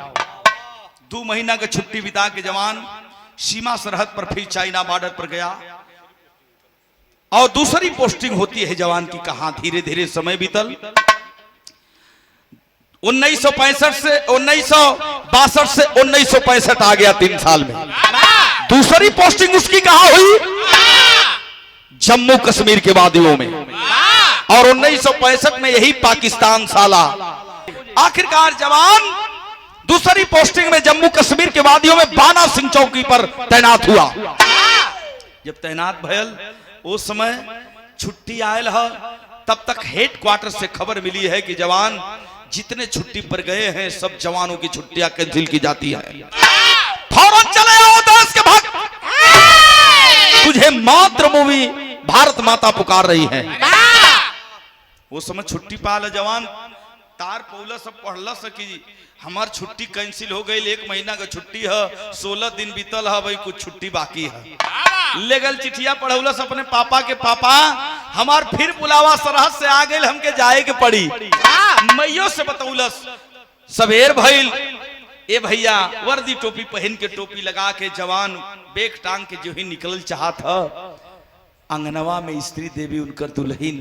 2 महीना के छुट्टी बिता के जवान सीमा सरहद पर फिर चाइना बॉर्डर पर गया और दूसरी पोस्टिंग होती है जवान की। कहां धीरे धीरे समय बीतल। 1962 से 1965 आ गया, 3 साल में। दूसरी पोस्टिंग उसकी कहां हुई? जम्मू कश्मीर के वादियों में। और 1965 में यही पाकिस्तान साला। आखिरकार जवान दूसरी पोस्टिंग में जम्मू कश्मीर के वादियों में बाना सिंह चौकी पर तैनात हुआ। जब तैनात भयल उस समय छुट्टी आयल है, तब तक हेड क्वार्टर से खबर मिली है कि जवान जितने छुट्टी पर गए हैं सब जवानों की छुट्टियां कैंसिल की जाती है। फौरन चले आओ देश के भक्त, तुझे मातृभूमि भारत माता पुकार रही है। वो समय छुट्टी पाल जवान तार पौला सब पढ़ला सकी हमार छुट्टी कैंसिल हो गई। 1 महीना का छुट्टी है, 16 दिन बीतल है, भाई कुछ छुट्टी बाकी है। लेगल चिठिया पढ़ौलस अपने पापा के, पापा हमार फिर बुलावा सरहद से आ गई, हमके जाए के पड़ी। मैयो से बतौलस सवेर भइल, ए भैया वर्दी टोपी पहन के, टोपी लगा के जवान बेग टांग के जो ही निकल चाहत है, अंगनवा में स्त्री देवी उनकर दुल्हन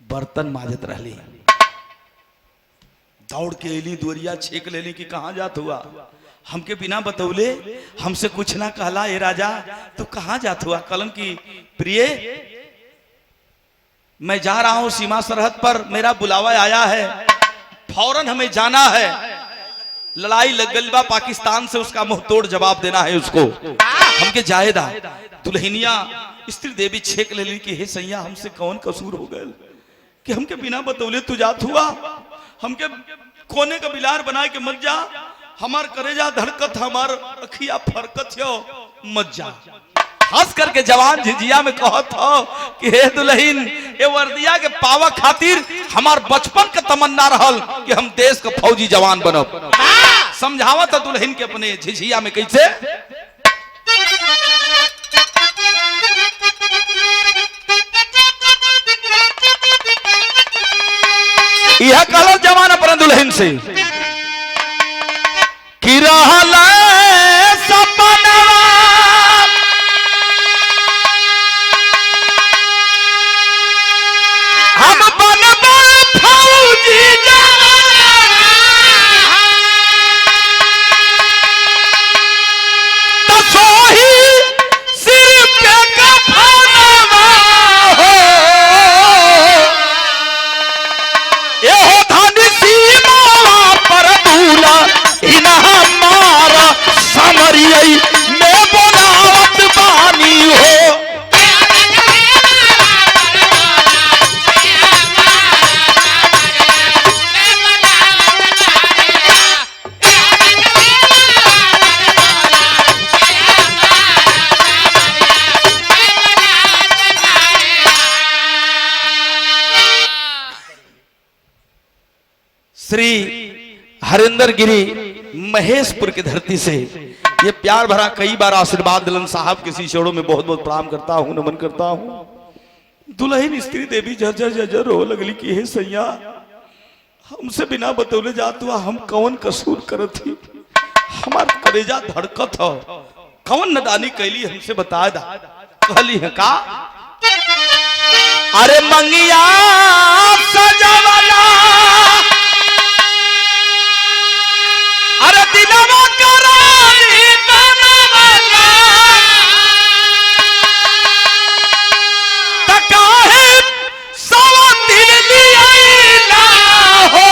बर्तन माजत रहली। दौड़ के एली, दोरिया छेक लेली कि कहां जात हुआ। हमके बिना बतौले, हमसे कुछ ना कहला, ए राजा तो कहां जात हुआ। कलम की प्रिय मैं जा रहा हूं सीमा सरहद पर, मेरा बुलावा आया है, फौरन हमें जाना है। लड़ाई लग गई बा पाकिस्तान से, उसका मुंह तोड़ जवाब देना है उसको, हमके जायदा। दुल्हनिया स्त्री देवी छेक लेली कि हे सैया हमसे कौन कसूर हो गए कि हमके बिना बतौले तू जात हुआ। हमके कोने का बिलार बना के मत जा, हमार करेजा धड़कत, हमार अखिया फरकत हो, मत जा। हंस करके जवान झिझिया में कहत हो कि हे दुल्हन, ए वर्दिया के पावा खातिर हमार बचपन का तमन्ना रहल कि हम देश का फौजी जवान बनब। समझावत दुल्हन के अपने झिझिया में कैसे। यह कहल जवान अपने दुल्हन से कि रहल सपना हम बनब फौजी तो सोही सिर पे कफनवा हो। एहो धन सीमा पर दूला इना हमारा समरियई में बोलावत बानी हो। श्री हरिंदर गिरी महेशपुर की धरती से ये प्यार भरा कई बार आशीर्वाद दिलन साहब के चरणों में बहुत बहुत प्रणाम करता हूँ, नमन करता हूँ। दुल्हन स्त्री देवी जर्जर जर्जर रो लगली कि हे सैया हमसे बिना बतौले जात हुआ हम कौन कसूर करत थी, हमार कलेजा धड़कत हो, कौन नदानी कैली हमसे बता दा। कहली है का अरे मंगिया सजावाला अरे दिलवा करारी बनवाला तकाहे सवा दिल लिया हो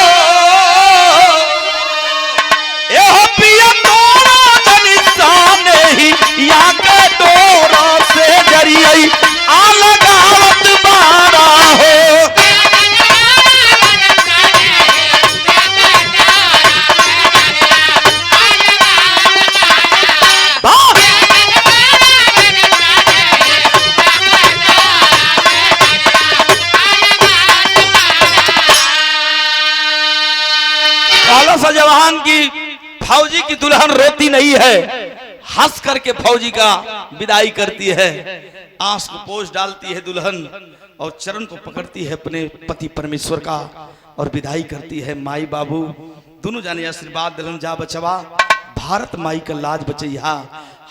ए हो पिया तोरा निशान ही या के डोरा से जरियई आ लगावत बारा हो। काला सा जवान की फौजी की दुल्हन रोती नहीं है, हंस करके फौजी का विदाई करती है, आंस को पोंछ डालती है दुल्हन और चरण को पकड़ती है अपने पति परमेश्वर का और विदाई करती है। माई बाबू दोनों जाने आशीर्वाद दिलन जा बचवा, भारत माई का लाज बचैहा,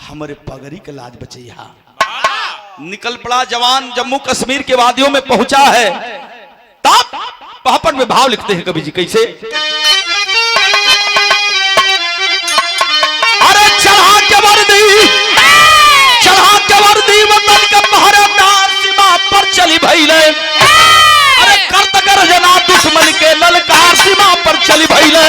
हमारे पगड़ी का लाज बचैहा। निकल पड़ा जवान, जम्मू कश्मीर के वादियों में पहुंचा है। तब पहापट में भाव लिखते हैं कवि जी कैसे, अरे चढ़ा के वर्दी वतन का पहरेदार सीमा पर चली भइले, अरे करत गर्जना दुश्मन के ललकार सीमा पर चली भइले।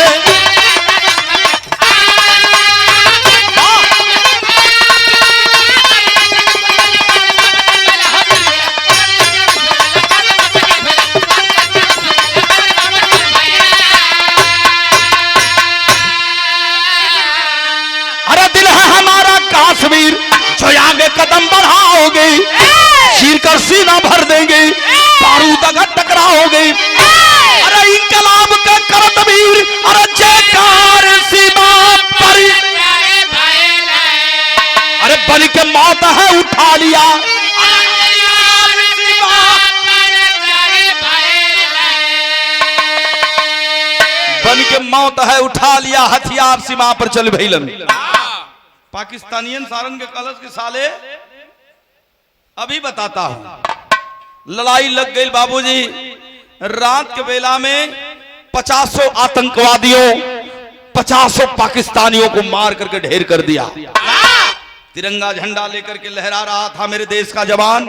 कश्मीर जो आगे कदम बढ़ाओगे चीर कर सीना भर देंगे, बारूद अगर टकराओगे, अरे इंकलाब का करतवीर, अरे जयकार सीमा पर, अरे बन के मौत है उठा लिया, बन के मौत है उठा लिया, हथियार सीमा पर चल भइलन। पाकिस्तानियन सारन के कलश के साले अभी बताता हूं, लड़ाई लग गई बाबूजी। रात के बेला में 50 आतंकवादियों 50 पाकिस्तानियों को मार करके ढेर कर दिया। तिरंगा झंडा लेकर के लहरा रहा था मेरे देश का जवान।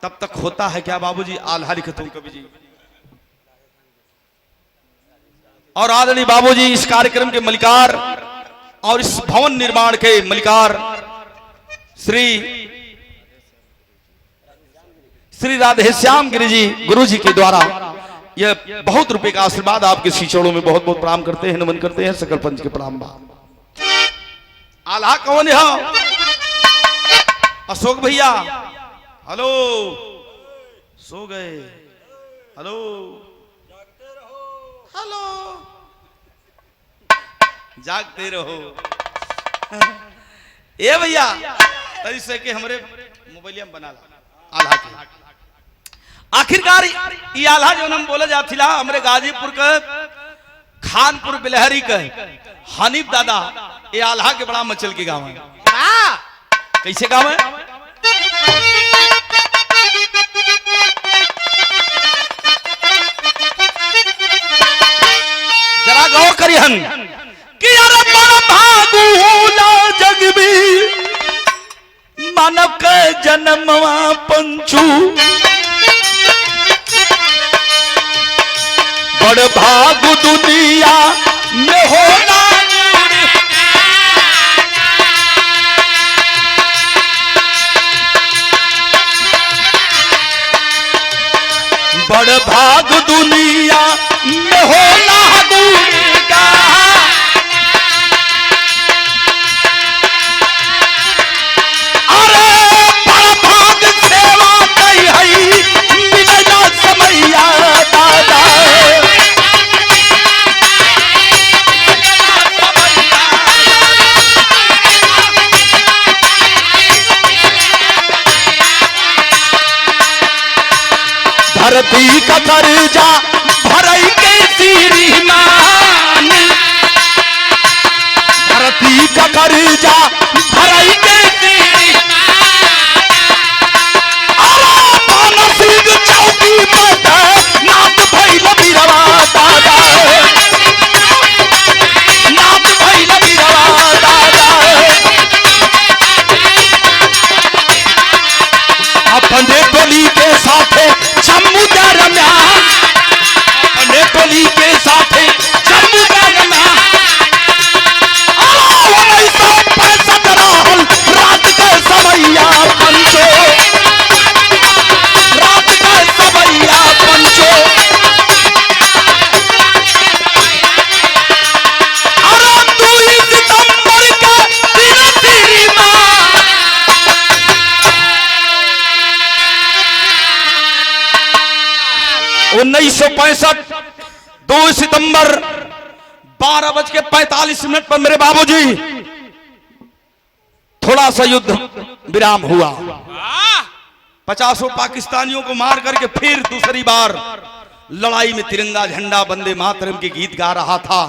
तब तक होता है क्या बाबूजी, आल्हा लिखता हूं कवि जी। और आदरणीय बाबूजी इस कार्यक्रम के मलिकार और इस भवन निर्माण के मलिकार श्री राधेश्याम गिरी जी गुरु जी के द्वारा यह बहुत रुपए का आशीर्वाद आपके चरणों में बहुत बहुत प्रणाम करते हैं, नमन करते हैं। सकल पंच के प्रणाम। आल्हा कौन है? अशोक भैया। हेलो, सो गए? हेलो हेलो, जागते रहो। ए भैया तरी से के हमरे मोबाइल में बना ला आल्हा के। आखिरकार ये आल्हा जो हम बोले जाथिला हमरे गाजीपुर के खानपुर बिलहरी के हनीफ दादा, ये आल्हा के बड़ा मचल के गाँव है। कैसे गाँव है? जरा गौर करिहन कि अरे मन भागुला जग भी मानव के जन्मवा पंचू, बड़ भाग दुनिया में होना, बड़ भाग दुनिया में होना दूरिका, 1965 2 सितंबर 12:45 पर मेरे बाबूजी थोड़ा सा युद्ध विराम हुआ। 50 पाकिस्तानियों को मार करके फिर दूसरी बार लड़ाई में तिरंगा झंडा वंदे मातरम के गीत गा रहा था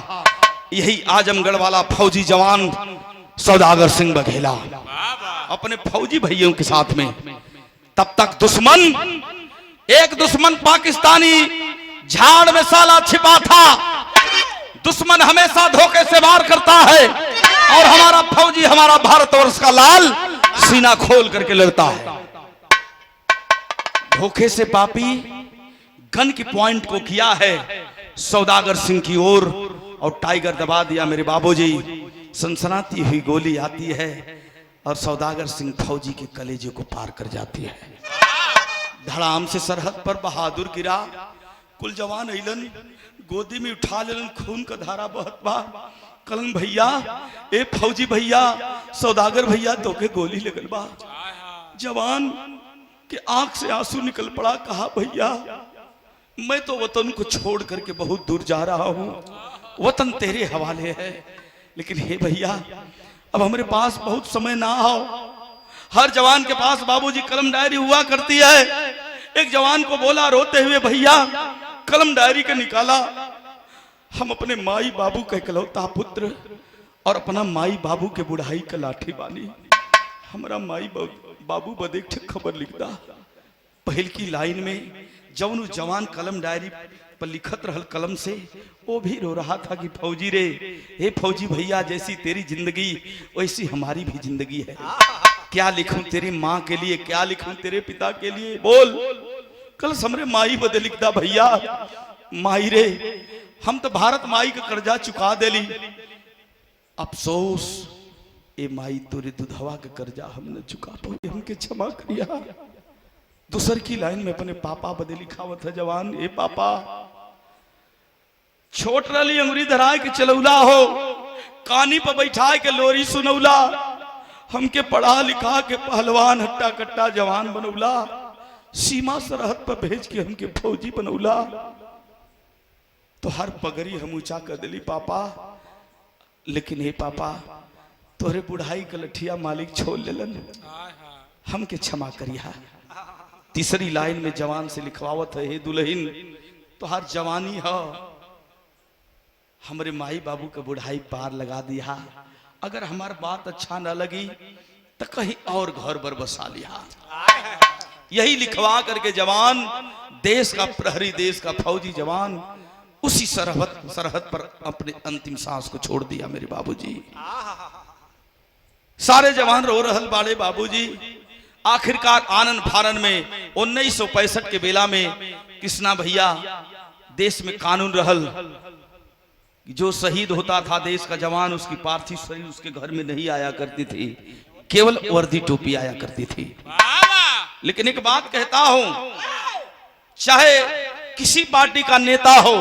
यही आजमगढ़ वाला फौजी जवान सौदागर सिंह बघेला अपने फौजी भाइयों के साथ में। तब तक एक दुश्मन पाकिस्तानी झाड़ में साला छिपा था। दुश्मन हमेशा धोखे से वार करता है और हमारा फौजी हमारा भारतवर्ष का लाल सीना खोल करके लड़ता है। धोखे से पापी गन की पॉइंट को किया है सौदागर सिंह की ओर और टाइगर दबा दिया मेरे बाबूजी। सनसनाती हुई गोली आती है और सौदागर सिंह फौजी के कलेजे को पार कर जाती है। धड़ाम से सरहद पर बहादुर गिरा। कुल जवान अइलन गोदी में उठा लेलन। खून का धारा बहत बा। कलन भैया ए फौजी भैया सौदागर भैया तो के गोली लगल बा। जवान के आंख से आंसू निकल पड़ा। कहा भैया मैं तो वतन को छोड़ करके बहुत दूर जा रहा हूँ। वतन तेरे हवाले है लेकिन हे भैया अब हमारे पास बहुत समय ना हो। हर जवान के पास बाबूजी कलम डायरी हुआ करती है। एक जवान को बोला रोते हुए भैया कलम डायरी का निकाला। हम अपने माई बाबू का इकलौता पुत्र और अपना माई बाबू के बुढ़ाई का लाठी बानी। हमारा माई बाबू बदे खबर लिखता। पहल की लाइन में जवन जवान कलम डायरी पर लिखत रहल कलम से वो भी रो रहा था कि फौजी रे हे फौजी भैया जैसी तेरी जिंदगी वैसी हमारी भी जिंदगी है। क्या लिखूं तेरी माँ के लिए क्या लिखूं तेरे पिता के लिए बोल। कल समरे माई बदे लिखता भैया माई रे हम तो भारत माई का कर्जा चुका देली। अफसोस ए माई तोरे दुधवा का कर्जा हमने चुका पाए हमके क्षमा करिया। दूसर की लाइन में अपने पापा बदे लिखावत है जवान ए पापा छोट रली अंगुरी धराए के चलौला हो कानी पर बैठाए के लोरी सुनौला। हमके पढ़ा लिखा के पहलवान हट्टा कट्टा जवान बनौला। सीमा सरहद पर भेज के हमके फौजी बनौला। तो हर पगड़ी हम ऊंचा कर दिली पापा लेकिन हे पापा तोरे बुढ़ाई का लठिया मालिक छोड़ लेलन हमके क्षमा करिया। तीसरी लाइन में जवान से लिखवावत है हे दुल्हन तो हर जवानी है हमारे माई बाबू का बुढ़ाई पार लगा दिया। अगर हमार बात अच्छा न लगी तो कहीं और घर पर बसा लिया। यही लिखवा करके जवान देश का प्रहरी देश का फौजी जवान उसी सरहद पर अपने अंतिम सांस को छोड़ दिया मेरे बाबूजी। सारे जवान रो रहल बाड़े बाबूजी। आखिरकार आनंद फानन में 1965 के बेला में कृष्णा भैया देश में कानून रहल जो शहीद होता था देश का जवान उसकी पार्थिव शरीर उसके घर में नहीं आया करती थी केवल वर्दी टोपी आया करती थी। लेकिन एक बात कहता हूं चाहे किसी पार्टी का नेता हो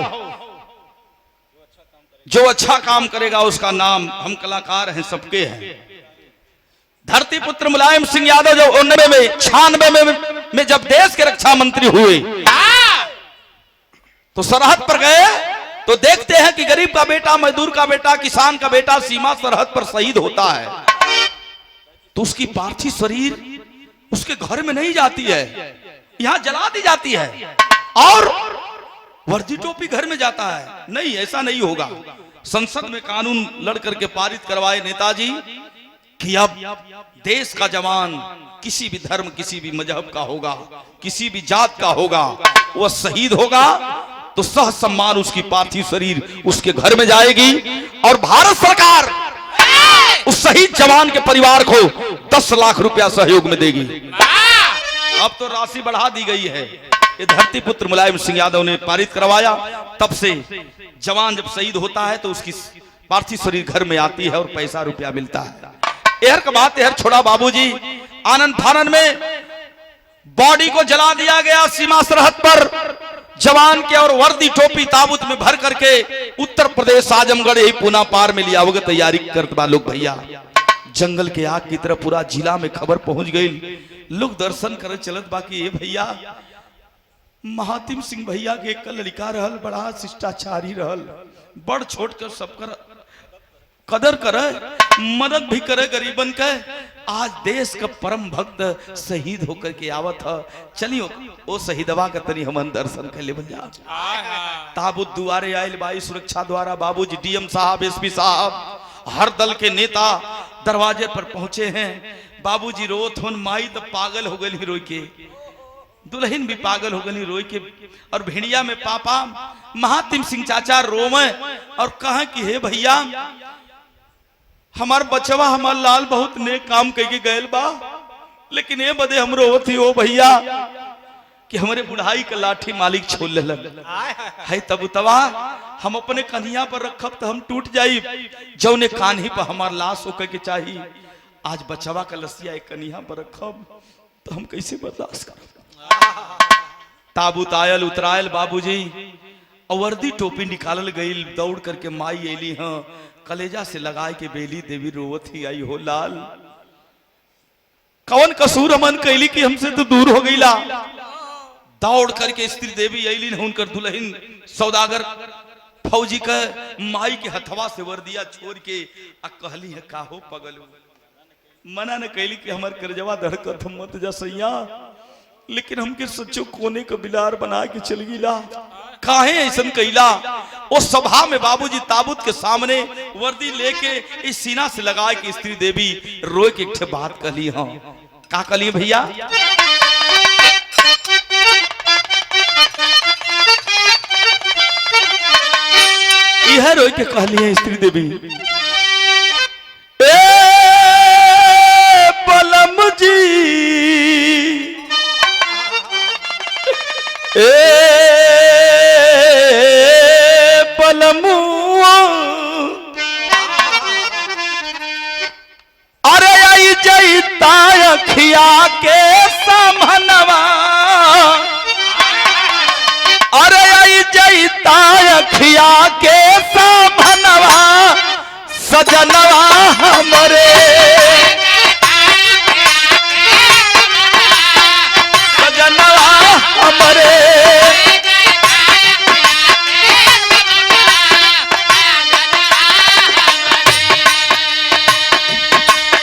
जो अच्छा काम करेगा उसका नाम हम कलाकार हैं सबके हैं। धरती पुत्र मुलायम सिंह यादव जो 96 में जब देश के रक्षा मंत्री हुए तो सरहद पर गए तो देखते हैं कि गरीब का बेटा मजदूर का बेटा किसान का बेटा सीमा सरहद पर शहीद होता है तो उसकी पार्थिव शरीर उसके घर में नहीं जाती है यहां जला दी जाती है और वर्दी टोपी घर में जाता है। नहीं ऐसा नहीं होगा। संसद में कानून लड़ करके पारित करवाए नेताजी कि अब देश का जवान किसी भी धर्म किसी भी मजहब का होगा किसी भी जात का होगा वह शहीद होगा तो सह सम्मान उसकी पार्थिव शरीर उसके घर में जाएगी और भारत सरकार उस शहीद जवान के परिवार को 10 लाख रुपया सहयोग में देगी। अब तो राशि बढ़ा दी गई है। ये धरती पुत्र मुलायम सिंह यादव ने पारित करवाया। तब से जवान जब शहीद होता है तो उसकी पार्थिव शरीर घर में आती है और पैसा रुपया मिलता है। एहर का बात एहर छोड़ा बाबूजी। आनंद फानन में बॉडी को जला दिया गया सीमा सरहद पर जवान के और वर्दी टोपी ताबूत में भर करके उत्तर प्रदेश आजमगढ़ ही पुना पार में लिया होगा तैयारी करते लोग भैया। जंगल के आग की तरफ पूरा जिला में खबर पहुंच गई। लोग दर्शन कर चलत बाकी ये भैया महातिम सिंह भैया के एक लड़का रहल, बड़ा शिष्टाचारी रहल, बड़ छोट कर सबकर कदर करे, मदद भी करे गरीबन के। आज देश का परम भक्त शहीद होकर के आवत है, चलियो ओ शहीदवा का तनी हमन दर्शन कर ले बजा। ताबूत दुआरे आयल बाई सुरक्षा द्वारा, बाबूजी डीएम साहब, एसपी साहब, हर दल के नेता दरवाजे पर पहुंचे हैं। बाबूजी रोत होन, माई तो पागल हो गई रोई के, दुल्हन भी पागल हो गई रोई के, और भेड़िया में पापा महातिम सिंह चाचा रोवे और कहा कि हे भैया हमार बचवा हमार लाल बहुत नेक काम करके गए बा, लेकिन ये बदे हम रोवत ही ओ भैया कि हमारे बुढ़ाई का लाठी मालिक छोड़ ले है, तब तवा हम अपने कन्हिया पर रखब तो हम टूट जाई, जौने कान्ही पर हमार लाश होकर के चाहिए। आज बचवा का लसिया एक कन्हिया पर रखब तो हम कैसे बर्दाश्त करब। ताबूत आयल उतरायल बाबूजी, वर्दी टोपी निकालल गई, दौड़ करके माई एली हाँ, कलेजा से लगाए के बेली देवी रोवत ही आई हो लाल कौन कसूर हमन कैली कि हमसे तो दूर हो गईला। दौड़ करके स्त्री देवी अली उनकर दुल्हन सौदागर फौजी का माई के हथवा से वर्दिया छोड़ के आ कहली है काहो पगलू, मना न कैली कि हमार करजवा धड़कत हम मत जा सैया, लेकिन हमके सच्चो कोने का बिलार बना के चल गईला। काहे ऐसन कैला? उस सभा में बाबूजी ताबूत के सामने वर्दी लेके इस सीना से लगाए कि स्त्री देवी रोए के एक बात कहली। हाँ का कहली भैया? यह रोए के कहली है स्त्री देवी, ए बलम जी, ए बलमुआ, अरे आई जईता अखिया के सामनवा, अरे आई जईता अखिया के सामनवा, सजनवा हमरे, सजनवा हमरे।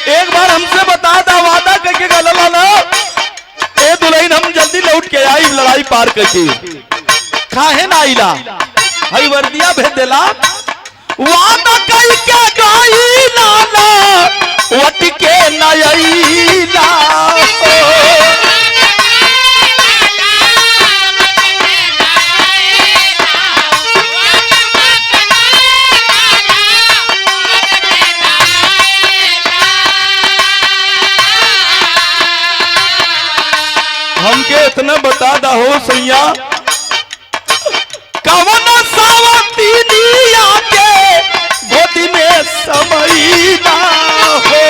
एक बार हमसे बता दा, वादा करके गलला ना, ए दुल्हन हम जल्दी लौट के आई लड़ाई पार करके, काहे ना आईला? हई वर्दिया भेज देला, वादा करके गईला ना, वट के ना आईला। हमके इतना बता दा हो सैया, कवन सावतीनिया के गोदी में समईला हो,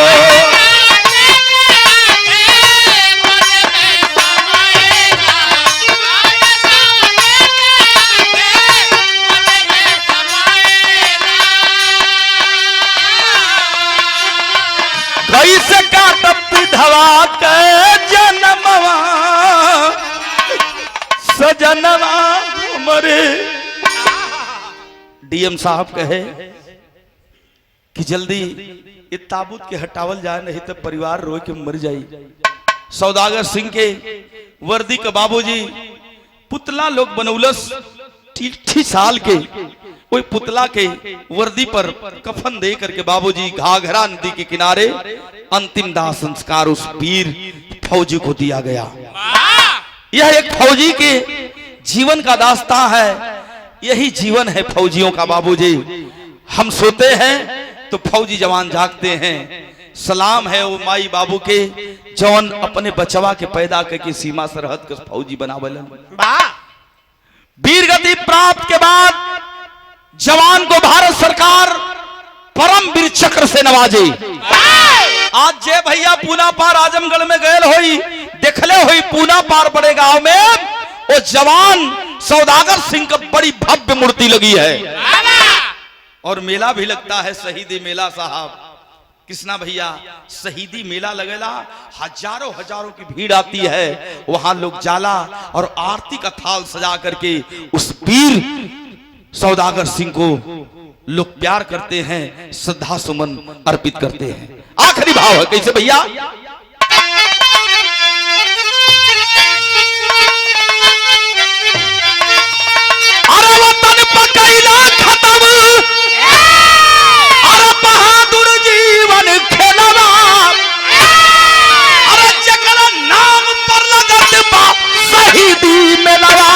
कैसे काटब विधवा के जन्मवा, सजनवा हमरे। डीएम साहब कहे कि जल्दी ये ताबूत के हटावल जाए, नहीं तो परिवार रोए के मर जाई। सौदागर सिंह के वर्दी के बाबूजी पुतला लोग बनौलस, ठीक साल के कोई पुतला के वर्दी पर कफन दे करके बाबूजी घाघरा नदी के किनारे अंतिम दाह संस्कार उस वीर फौजी को दिया गया। यह एक फौजी के जीवन का दास्तां है, यही जीवन है फौजियों का बाबूजी। हम सोते हैं तो फौजी जवान जागते हैं। सलाम है वो माई बाबू के जौन अपने बचवा के पैदा करके सीमा सरहद के फौजी बनावलन। वीर गति प्राप्त के बाद जवान को भारत सरकार परम वीर चक्र से नवाजे। आज जे भैया पूना पार आजमगढ़ में गए होई, देखले हुई पूना पार बड़े गांव में वो जवान सौदागर सिंह का बड़ी भव्य मूर्ति लगी है और मेला भी लगता है, शहीदी मेला साहब। कृष्णा भैया शहीदी मेला लगेला, हजारों हजारों की भीड़ आती है, वहां लोग जाला और आरती का थाल सजा करके उस वीर सौदागर सिंह को लोग प्यार करते हैं, श्रद्धा सुमन अर्पित करते हैं। आखिरी भाव है कैसे भैया? अरे वतन पकैला खत्म, अरे बहादुर जीवन खेलवा, अरे जकरा नाम पर लगत बा शहीदी मेलवा।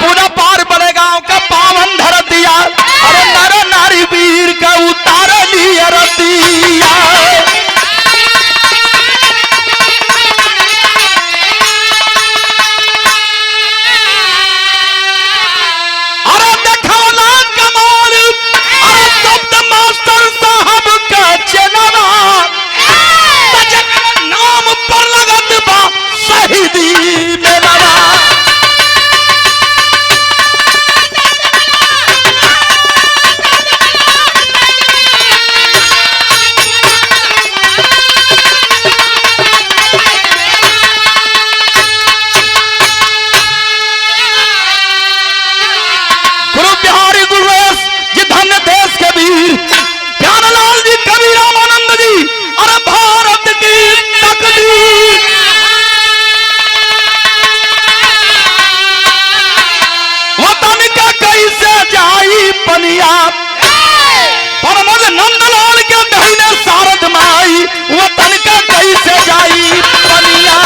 पूरा पार बड़े गांव का पावन धरतिया, अरे नर नारी वीर का उतार लिया रतिया। अरे देखो ना कमाल, अरे शब्द मास्टर साहब का चेनवा, नाम पर लगत बा शहीदी मेलवा। परमद नंदलाल के दहीने सारद माई, वतन का कैसे जाई पनिया।